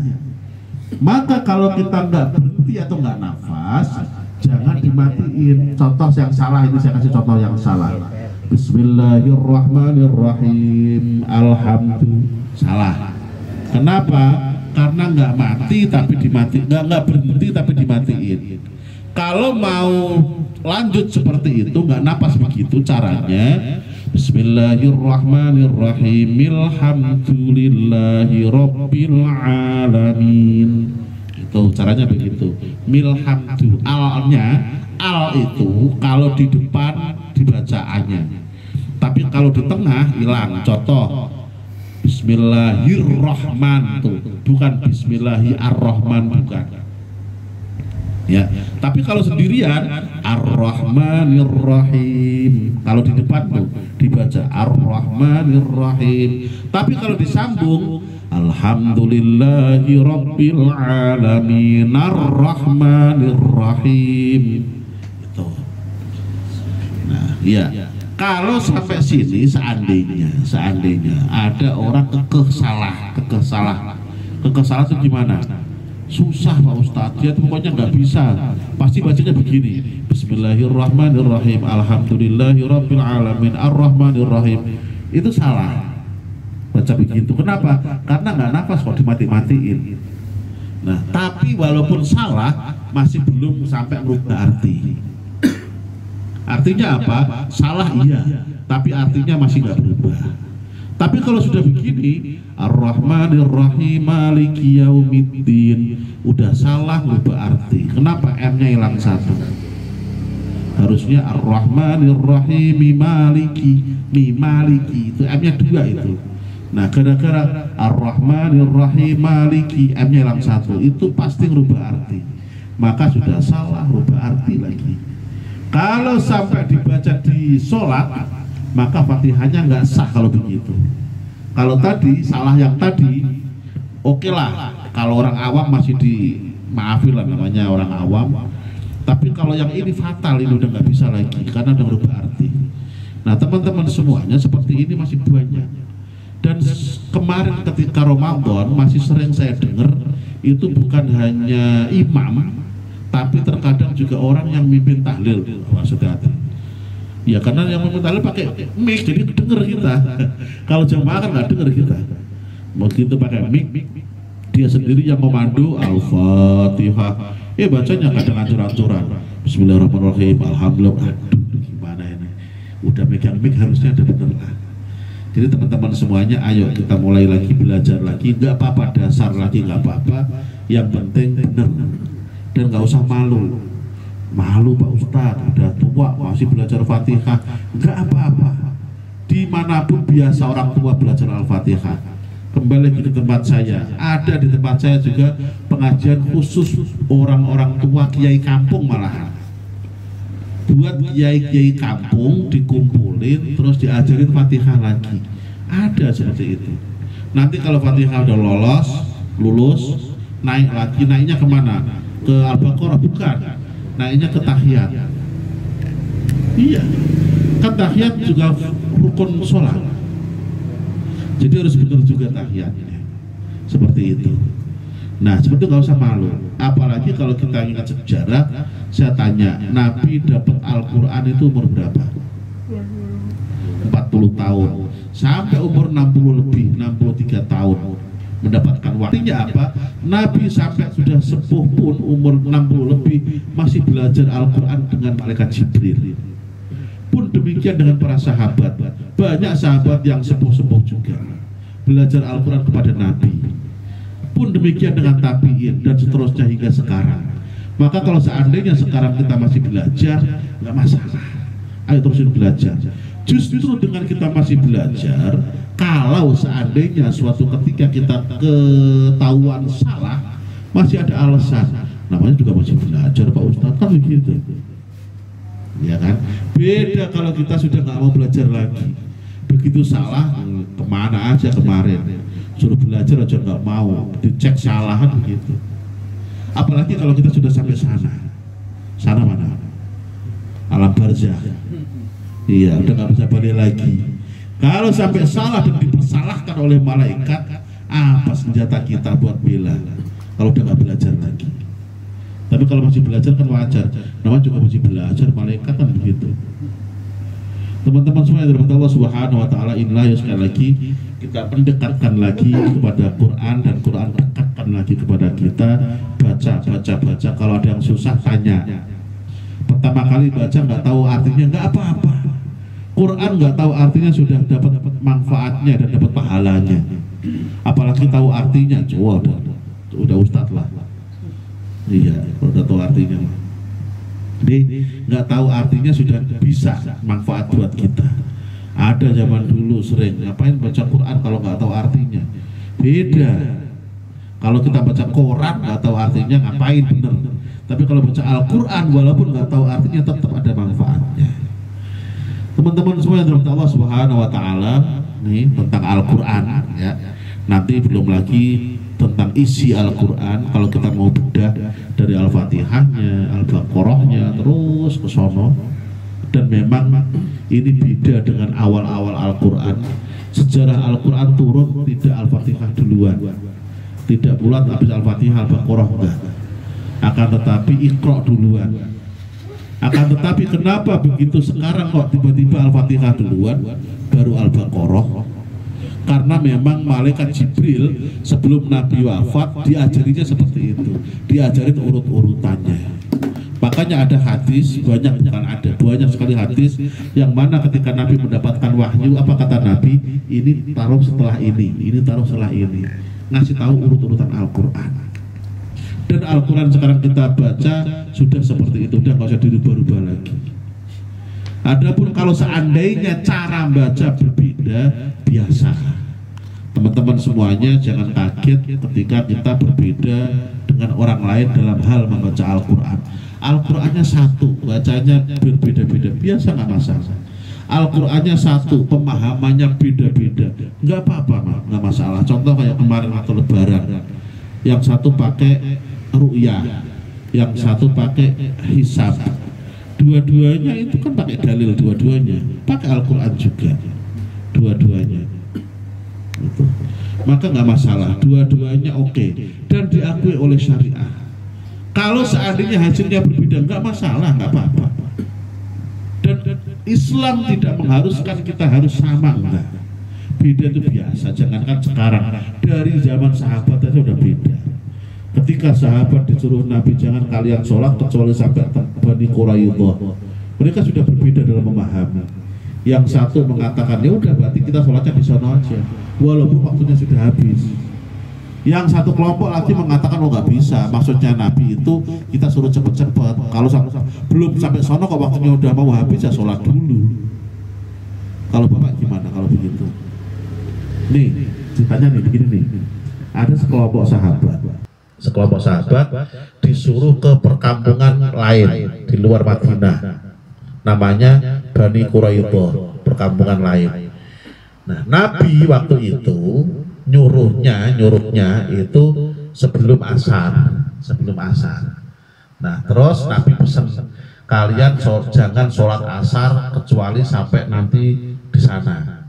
Speaker 2: Maka kalau kita nggak berhenti atau nggak nafas, jangan dimatiin. Contoh yang salah ini saya kasih contoh yang salah. Bismillahirrahmanirrahim. Alhamdulillah. Salah. Kenapa? Karena nggak mati tapi dimati, nggak berhenti tapi dimatiin. Kalau mau lanjut seperti itu, nggak napas begitu caranya. Bismillahirrahmanirrahim. Alhamdulillahi rabbil alamin. Itu caranya begitu. Milhamdu. Al itu kalau di depan dibacaannya. Tapi kalau di tengah hilang. Contoh. Bismillahirrahman tuh, bukan Bismillahirrahman, bukan. Ya, tapi kalau sendirian Ar-Rahmanir-Rahim. Kalau di depan tuh dibaca Ar-Rahmanir-Rahim. Tapi kalau disambung Alhamdulillahirabbil alamin Ar-Rahmanir-Rahim. Itu. Nah, iya. Kalau sampai sini seandainya ada orang kekeh salah itu gimana? Susah Pak Ustadz, dia pokoknya nggak bisa. Pasti bacanya begini. Bismillahirrahmanirrahim. Alhamdulillahirabbil alamin Ar-Rahmanir-Rahim. Itu salah. Baca begitu. Kenapa? Karena nggak nafas kok dimati-matiin. Nah, tapi walaupun salah masih belum sampai merubah arti. Artinya apa? Salah iya, tapi artinya masih nggak berubah. Tapi kalau sudah begini, Ar-Rahmanir-Rahim Maliki Yaumiddin, udah salah berubah arti. Kenapa M-nya hilang satu? Harusnya Ar-Rahmanir-Rahim Maliki, itu M-nya dua itu. Nah, gara-gara Ar-Rahmanir-Rahim Maliki, M-nya hilang satu, itu pasti berubah arti. Maka sudah salah berubah arti lagi. Kalau sampai dibaca di sholat, maka Fatihahnya nggak sah kalau begitu. Kalau tadi salah yang tadi, oke lah. Kalau orang awam masih dimaafin lah, namanya orang awam. Tapi kalau yang ini fatal, ini udah nggak bisa lagi karena udah berubah arti. Nah teman-teman semuanya seperti ini masih banyak. Dan kemarin ketika Ramadan masih sering saya dengar itu bukan hanya imam, tapi terkadang juga orang yang mimpin tahlil. Maksudnya ya karena yang mimpin tahlil pakai mic, jadi denger kita. Kalau jamaah kan nggak denger kita. Begitu pakai mic, dia sendiri yang memandu Al-Fatihah. Bacanya kadang ancur-ancuran. Bismillahirrahmanirrahim. Alhamdulillah. Aduh, gimana ini? Udah megang mic harusnya ada bener lah. Jadi teman-teman semuanya, ayo kita mulai lagi belajar lagi. Nggak apa-apa, dasar lagi nggak apa-apa. Yang penting bener dan nggak usah malu. Malu Pak Ustadz, udah tua masih belajar Fatihah. Nggak apa-apa. Dimanapun biasa orang tua belajar Al-Fatihah. Kembali ke tempat saya, ada di tempat saya juga pengajian khusus orang-orang tua kiai kampung, malahan buat kiai-kiai kampung dikumpulin terus diajarin Fatihah lagi. Ada seperti itu. Nanti kalau Fatihah udah lulus, naik lagi. Naiknya kemana? Ke Al-Baqarah? Bukan, naiknya ke tahiyat. Iya, kan tahiyat juga rukun sholat. Jadi harus benar juga tahiyatnya. Seperti itu. Nah, seperti itu nggak usah malu. Apalagi kalau kita ingat sejarah, saya tanya, Nabi dapat Al-Quran itu umur berapa? 40 tahun. Sampai umur 60 lebih, 63 tahun mendapatkan waktunya apa? Nabi sampai sudah sepuh pun umur 60 lebih masih belajar Al-Quran dengan malaikat Jibril. Pun demikian dengan para sahabat. Banyak sahabat yang sepuh-sepuh juga belajar Al-Quran kepada Nabi. Pun demikian dengan tabi'in dan seterusnya hingga sekarang. Maka kalau seandainya sekarang kita masih belajar, nggak masalah. Ayo terusin belajar. Justru dengan kita masih belajar, kalau seandainya suatu ketika kita ketahuan salah, masih ada alasan. Namanya juga masih belajar Pak Ustadz, kan begitu. Ya kan? Beda kalau kita sudah nggak mau belajar lagi. Begitu salah, kemana aja kemarin. Suruh belajar aja nggak mau, dicek salahan begitu. Apalagi kalau kita sudah sampai sana. Sana mana? Alam barzah. Iya, udah nggak bisa balik lagi. Kalau sampai salah dan dipersalahkan oleh malaikat, apa senjata kita buat bela? Kalau udah nggak belajar lagi. Tapi kalau masih belajar kan wajar. Namanya juga masih belajar, malaikat kan begitu. Teman-teman semua yang dirahmati Allah Subhanahu wa taala, inilah ya sekali lagi kita mendekatkan lagi kepada Quran dan Quran dekatkan lagi kepada kita. Baca. Kalau ada yang susah tanya. Pertama kali baca nggak tahu artinya, nggak apa-apa. Quran nggak tahu artinya sudah dapat manfaatnya dan dapat pahalanya. Apalagi tahu artinya, udah ustadz lah. Iya, udah tahu artinya. Jadi nggak tahu artinya sudah bisa manfaat buat kita. Ada zaman dulu sering ngapain baca Quran kalau nggak tahu artinya. Beda. Kalau kita baca koran nggak tahu artinya ngapain, bener. Tapi kalau baca Al-Quran walaupun nggak tahu artinya tetap ada manfaatnya. Teman-teman semua yang dirahmati Allah Subhanahu wa taala, nih tentang Al-Quran ya. Nanti belum lagi tentang isi Al-Quran. Kalau kita mau bedah dari Al-Fatihahnya, Al-Baqarahnya, terus ke sono. Dan memang ini beda dengan awal-awal Al-Quran. Sejarah Al-Quran turun tidak Al-Fatihah duluan, tidak pula habis Al-Fatihah Al-Baqarah, enggak. Akan tetapi Iqra duluan. Akan tetapi kenapa begitu sekarang kok tiba-tiba Al-Fatihah duluan baru Al-Baqarah? Karena memang malaikat Jibril sebelum Nabi wafat diajarinya seperti itu, diajarin urut-urutannya. Makanya ada hadis, banyak sekali hadis yang mana ketika Nabi mendapatkan wahyu, apa kata Nabi? Ini taruh setelah ini taruh setelah ini. Ngasih tahu urut-urutan Al-Quran. Dan Al-Quran sekarang kita baca sudah seperti itu, udah nggak usah dirubah-rubah lagi. Adapun kalau seandainya cara baca berbeda, biasa. Teman-teman semuanya jangan kaget ketika kita berbeda dengan orang lain dalam hal membaca Al-Quran. Al-Qurannya satu, bacanya berbeda-beda, biasa, nggak masalah. Al-Qurannya satu, pemahamannya beda-beda, nggak apa-apa, nggak masalah. Contoh kayak kemarin waktu Lebaran, yang satu pakai ru'yah, yang satu pakai hisab. Dua-duanya itu kan pakai dalil, dua-duanya pakai Al-Quran juga, dua-duanya gitu. Maka nggak masalah, dua-duanya oke dan diakui oleh syariah. Kalau seandainya hasilnya berbeda nggak masalah, nggak apa-apa. Dan Islam tidak mengharuskan kita harus sama, enggak. Beda itu biasa, jangankan sekarang, dari zaman sahabat aja udah beda. Ketika sahabat disuruh Nabi jangan kalian sholat kecuali sampai Bani Quraidah, mereka sudah berbeda dalam memahami. Yang satu mengatakan ya udah berarti kita sholatnya di sana aja, walaupun waktunya sudah habis. Yang satu kelompok lagi mengatakan oh nggak bisa, maksudnya Nabi itu kita suruh cepet-cepet. Kalau belum sampai sono kok waktunya udah mau habis ya sholat dulu. Kalau Bapak gimana kalau begitu? Nih, ceritanya nih begini nih. Ada sekelompok sahabat disuruh ke perkampungan lain di luar Madinah, namanya Bani Quraidah, perkampungan lain. Nah, Nabi waktu itu nyuruhnya itu sebelum asar. Nah, terus Nabi pesan kalian jangan sholat asar kecuali sampai nanti di sana,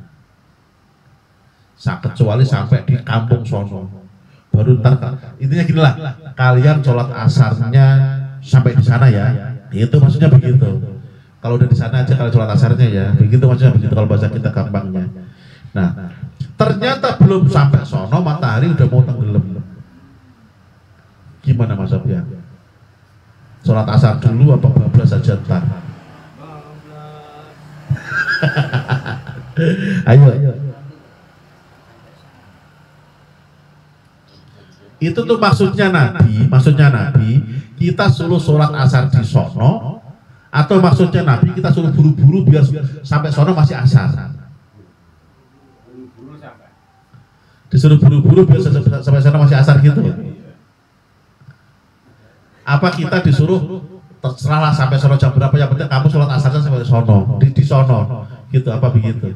Speaker 2: kecuali sampai di kampung sono. Baru ntar intinya gini lah, kalian sholat asarnya sampai di sana ya, itu maksudnya begitu. Kalau udah di sana aja kalian sholat asarnya ya, begitu maksudnya begitu kalau bahasa kita gampangnya. Nah, ternyata belum sampai sono matahari udah mau tenggelam. Gimana Mas Sofyan? Sholat asar dulu apa bablas saja ntar? Ayo. Itu tuh maksudnya Nabi kita suruh sholat asar di sono, atau maksudnya Nabi kita suruh buru-buru biar sampai sono masih asar. Disuruh buru-buru biar sampai sono masih asar gitu. Apa kita disuruh terserahlah sampai sono jam berapa, yang penting kamu sholat asarnya sampai sono, di sono gitu, apa begitu?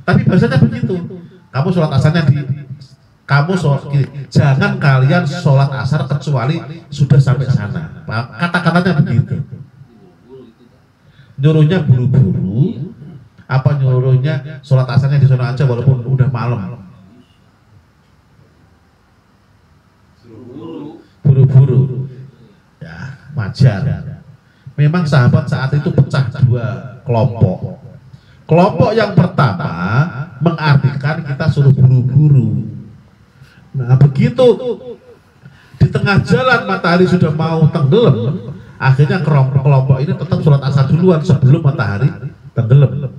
Speaker 2: Tapi bahasanya begitu, kamu sholat asarnya jangan kalian sholat asar kecuali sudah sampai sana. Kata-katanya begitu. Nyuruhnya buru-buru, apa nyuruhnya sholat asarnya di sana aja walaupun udah malam? Buru-buru. Ya, wajar. Memang sahabat saat itu pecah dua kelompok. Kelompok yang pertama mengartikan kita suruh buru-buru. Nah, begitu di tengah jalan matahari sudah mau tenggelam, akhirnya kelompok ini tetap sholat asar duluan sebelum matahari tenggelam.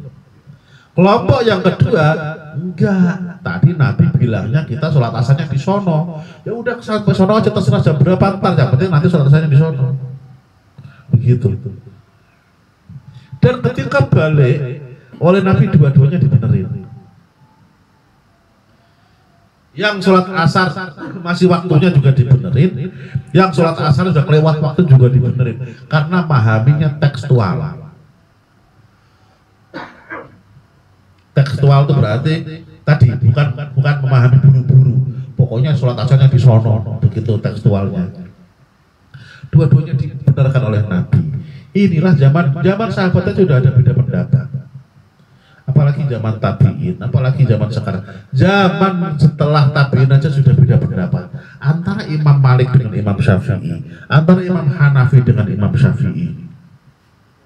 Speaker 2: Kelompok yang kedua enggak, tadi Nabi bilangnya kita sholat asarnya di sono, ya udah sampai sono aja terserah jam berapa ntar, yang penting nanti sholat asarnya di sono. Begitu. Dan ketika balik oleh Nabi dua-duanya dibenerin. Yang sholat asar masih waktunya juga dibenerin, yang sholat asar sudah kelewat waktu juga dibenerin, karena memahaminya tekstual. Tekstual itu berarti tadi bukan memahami buru-buru, pokoknya sholat asarnya di sono, begitu tekstualnya. Dua-duanya dibenarkan oleh Nabi. Inilah zaman sahabatnya sudah ada beda pendapat. Apalagi zaman tabi'in, apalagi zaman sekarang. Zaman setelah tabi'in aja sudah beda pendapat. Antara Imam Malik dengan Imam Syafi'i, antara Imam Hanafi dengan Imam Syafi'i.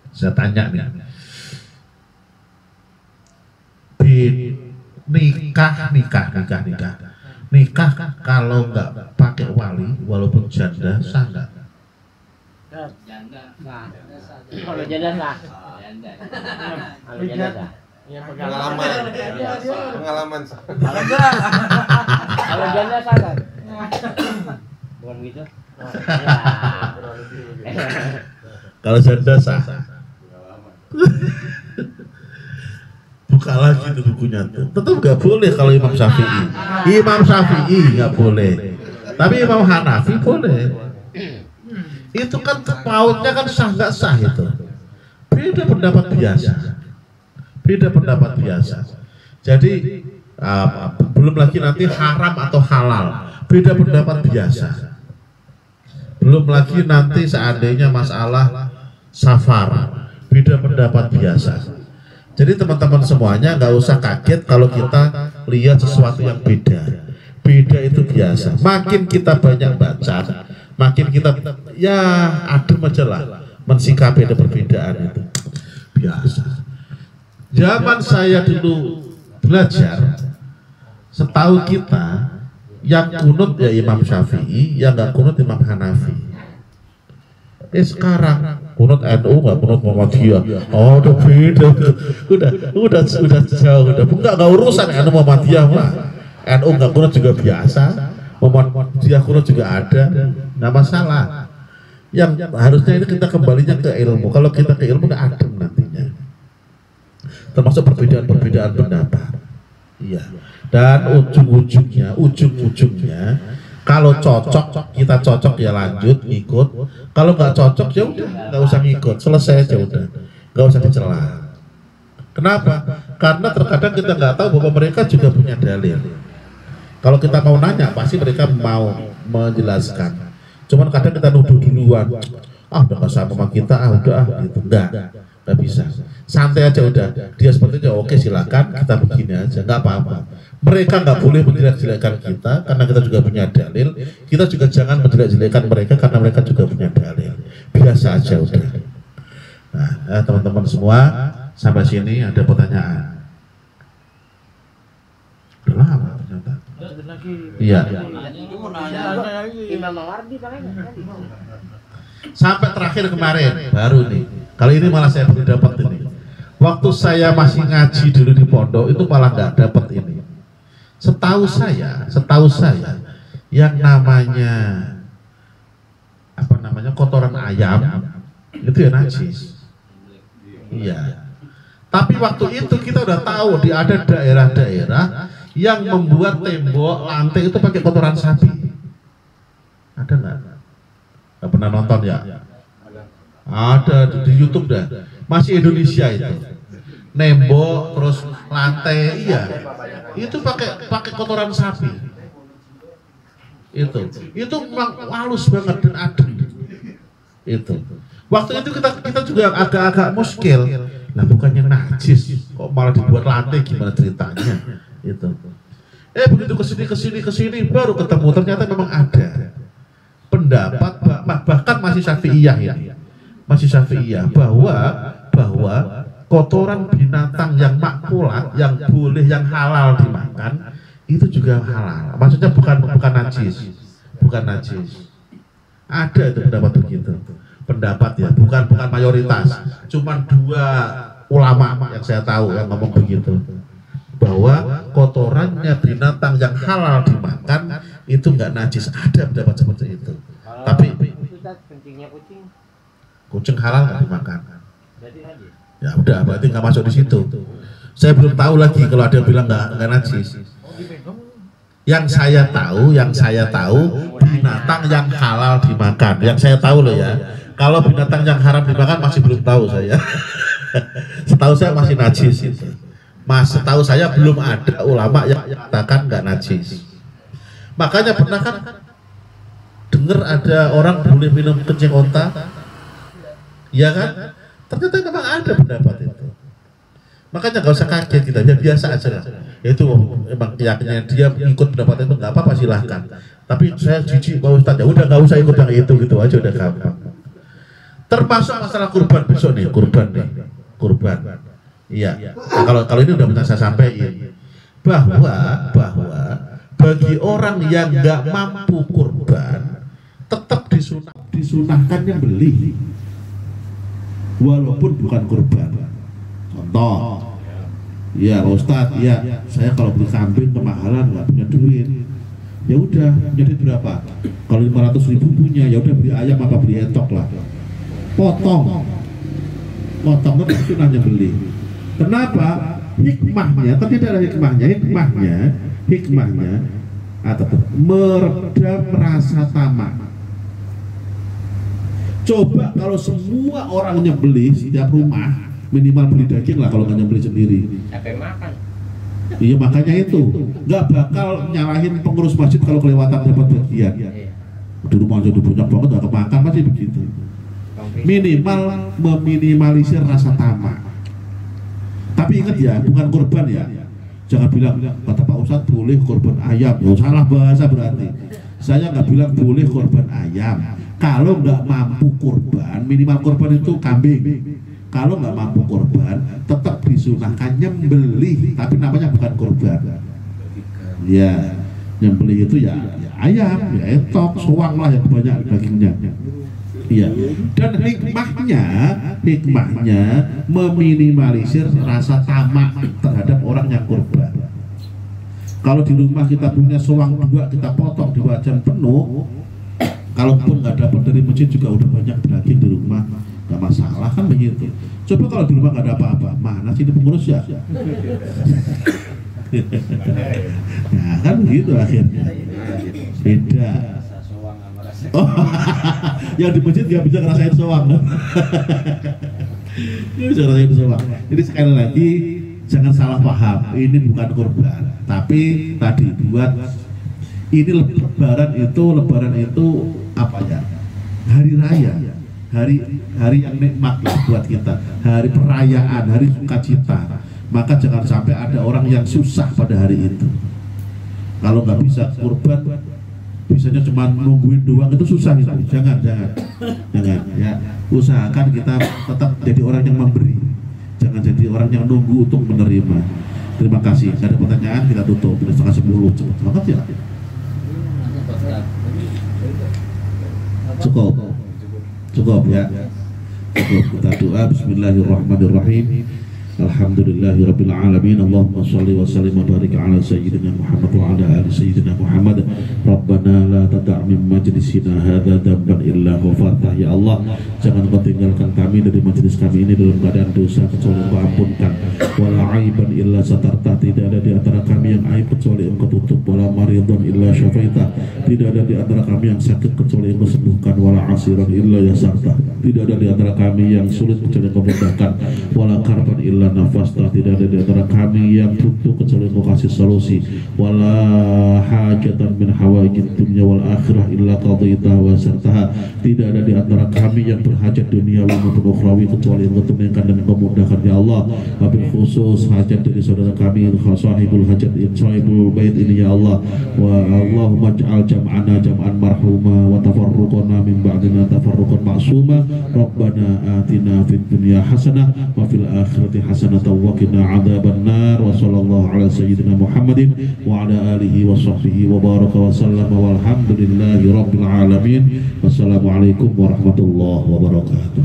Speaker 2: Saya tanya nih, nikah kalau nggak pakai wali, walaupun janda, sah nggak?
Speaker 3: Janda, nah. Kalau janda sah. Kalau janda sah. Ya, pengalaman kalau janda salah bukan gitu.
Speaker 2: Kalau janda sah buka lagi tuh bukunya tuh, tetap nggak boleh. Kalau Imam Syafi'i nggak boleh, tapi Imam Hanafi boleh. Itu kan pautnya kan sah nggak sah, itu beda pendapat biasa. Jadi belum lagi nanti haram atau halal, beda pendapat biasa. Belum lagi nanti seandainya masalah safar, beda pendapat biasa. Jadi teman-teman semuanya nggak usah kaget kalau kita lihat sesuatu yang beda. Beda itu biasa. Makin kita banyak baca, makin kita ya adem aja lah mensikapi ada perbedaan itu. Biasa. Zaman saya dulu belajar, setahu kita yang kunut ya Imam Syafi'i, yang nggak kunut Imam Hanafi. Sekarang kunut NU nggak kunut Muhammadiyah. Oh udah beda, udah jauh, nggak urusan NU Muhammadiyah mah. NU nggak kunut juga biasa, Muhammadiyah kunut juga ada, nggak masalah. Yang harusnya ini kita kembalinya ke ilmu. Kalau kita ke ilmu nggak adem nantinya. Termasuk perbedaan pendapat. Iya. Dan ujung-ujungnya kalau cocok kita cocok ya lanjut ngikut. Kalau nggak cocok ya udah nggak usah ngikut, selesai aja udah, nggak usah dicela. Kenapa? Karena terkadang kita nggak tahu bahwa mereka juga punya dalil. Kalau kita mau nanya pasti mereka mau menjelaskan. Cuman kadang kita nuduh duluan, udah nggak sama kita, udah gitu, nggak bisa. Santai aja udah, dia seperti itu oke silakan kita begini aja, nggak apa-apa. Mereka nggak boleh menjelek-jelekan kita karena kita juga punya dalil. Kita juga jangan menjelek-jelekan mereka karena mereka juga punya dalil. Biasa aja udah. Nah, teman-teman semua sampai sini ada pertanyaan? Udah lama ternyata. Iya. Sampai terakhir kemarin baru nih. Kali ini malah saya baru dapat ini. Waktu saya masih ngaji dulu di pondok itu malah nggak dapat ini. Setahu saya yang namanya kotoran ayam itu ya najis. Iya. Tapi waktu itu kita udah tahu ada daerah-daerah yang membuat tembok lantai itu pakai kotoran sapi. Ada nggak? Nggak pernah nonton ya? Ada di YouTube dah. Masih Indonesia itu. Nembok terus lantai, iya. Itu pakai kotoran sapi. Itu memang halus banget dan adem. Itu. Waktu itu kita juga agak-agak muskil. Nah bukannya najis, kok malah dibuat lantai, gimana ceritanya? Itu. Begitu kesini baru ketemu ternyata memang ada pendapat bahkan masih Syafi'iyah ya. Masih Syafi'iyah bahwa kotoran binatang yang makmulat, yang boleh, yang halal dimakan itu juga halal. Maksudnya bukan najis, bukan najis. Ada itu pendapat begitu. Pendapat ya, bukan mayoritas. Cuman 2 ulama yang saya tahu yang ngomong begitu. Bahwa kotorannya binatang yang halal dimakan itu enggak najis. Ada pendapat seperti itu. Tapi kucing halal nggak dimakan. Ya udah, berarti nggak masuk di situ. Saya belum tahu lagi kalau ada yang bilang nggak najis. Yang saya tahu binatang yang halal dimakan. Yang saya tahu loh ya. Kalau binatang yang haram dimakan masih belum tahu saya. Setahu saya masih najis itu. Setahu saya belum ada ulama yang katakan nggak najis. Makanya pernah kan dengar ada orang boleh minum kencing onta, ya kan? Ternyata memang ada pendapat itu. Makanya nggak usah kaget kita, biasa aja lah. Itu memang keyakinannya dia ikut pendapat itu nggak apa-apa silahkan. Tapi saya jijik Pak Ustadz, ya udah nggak usah ikut yang itu gitu aja udah gampang. Termasuk masalah kurban besok nih, kurban. Iya. Nah, kalau ini udah pernah saya sampaikan bahwa bagi orang yang nggak mampu kurban tetap disunahkannya beli walaupun bukan kurban. Contoh, ya Ustadz, ya saya kalau beli kambing kemahalan nggak punya duit. Ya udah, jadi berapa? Kalau 500.000 punya, ya udah beli ayam apa beli etok lah. Potongnya sunahnya beli. Kenapa? Hikmahnya, tapi tidak ada hikmahnya atau meredam rasa tamak. Coba kalau semua orang nyembeli setiap rumah minimal beli daging lah kalau nggak nyembeli sendiri.
Speaker 3: Siapa yang makan?
Speaker 2: Iya makanya itu nggak bakal nyalahin pengurus masjid kalau kelewatan dapat bagian. Di rumah jadi banyak banget nggak kemakan pasti begitu. Minimal meminimalisir rasa tamak. Tapi ingat ya, bukan korban ya. Jangan bilang kata Pak Ustadz boleh korban ayam, ya salah bahasa berarti. Saya nggak bilang boleh korban ayam. Kalau nggak mampu korban, minimal korban itu kambing. Kalau nggak mampu korban, tetap disunahkan nyembelih, tapi namanya bukan korban. Ya, nyembelih itu ya ayam, ya etok, soang lah yang banyak dagingnya. Iya. Dan hikmahnya meminimalisir rasa tamak terhadap orang yang korban. Kalau di rumah kita punya soang 2, kita potong di wajan penuh, kalaupun nggak dapat dari masjid juga udah banyak daging di rumah, nggak masalah kan begitu. Coba kalau di rumah nggak ada apa-apa, mana sih ini pengurus ya? Nah kan begitu akhirnya. Beda. Oh, yang di masjid nggak bisa ngerasain soang. Nggak bisa ngerasain soang. Jadi sekali lagi jangan salah paham. Ini bukan korban, tapi tadi buat ini lebaran itu apa ya? Hari raya, hari yang nikmat lah buat kita. Hari perayaan, hari sukacita. Maka jangan sampai ada orang yang susah pada hari itu. Kalau nggak bisa kurban, bisanya cuma nungguin doang, itu susah itu. Jangan ya. Usahakan kita tetap jadi orang yang memberi. Jangan jadi orang yang nunggu untuk menerima. Terima kasih. Ada pertanyaan, kita tutup. Sudah 9:30. Cepat banget ya. Cukup ya. Cukup. Kita doa. Bismillahirrahmanirrahim. Alhamdulillahirabbil alamin. Allahumma shalli wa sallim wa barik ala sayyidina Muhammad wa ala ali sayyidina Muhammad. Rabbana la tada' min majlisina hadza dhanban illa ghafartah. Ya Allah, jangan Kau tinggalkan kami dari majelis kami ini dalam keadaan dosa kecuali Engkau ampunkan. Wala aiban illa satartah. Tidak ada di antara kami yang aib kecuali Engkau tutup. Wala maridun illa syafaitah. Tidak ada di antara kami yang sakit kecuali Engkau sembuhkan. Wala asiran illa yasartah. Tidak ada di antara kami yang sulit kecuali Engkau mudahkan. Wala karban illa nafastah. Tidak ada di antara kami yang butuh kecuali Engkau kasih solusi. Wala hajatan min hawaijid dunya wal akhirah illa qadaitaha wa sartaha. Tidak ada di antara kami yang berhajat dunia maupun ukhrawi kecuali Engkau tunaikan dan Engkau mudahkan. Ya Allah, wabil khusus hajat dari saudara kami sahibul hajat sahibul bait ini ya Allah. Wa Allahumma ij'al jam'ana jam'an marhuma wa tafarruqana min ba'dina tafarruqan ma'suma. Rabbana atina fid dunya hasanah wa fil akhirati hasanatan wa qina adzaban nar. Wa sallallahu ala sayyidina Muhammadin wa ala alihi wa sahbihi wa baraka wa sallama walhamdulillahi rabbil alamin. Wassalamualaikum warahmatullahi wabarakatuh.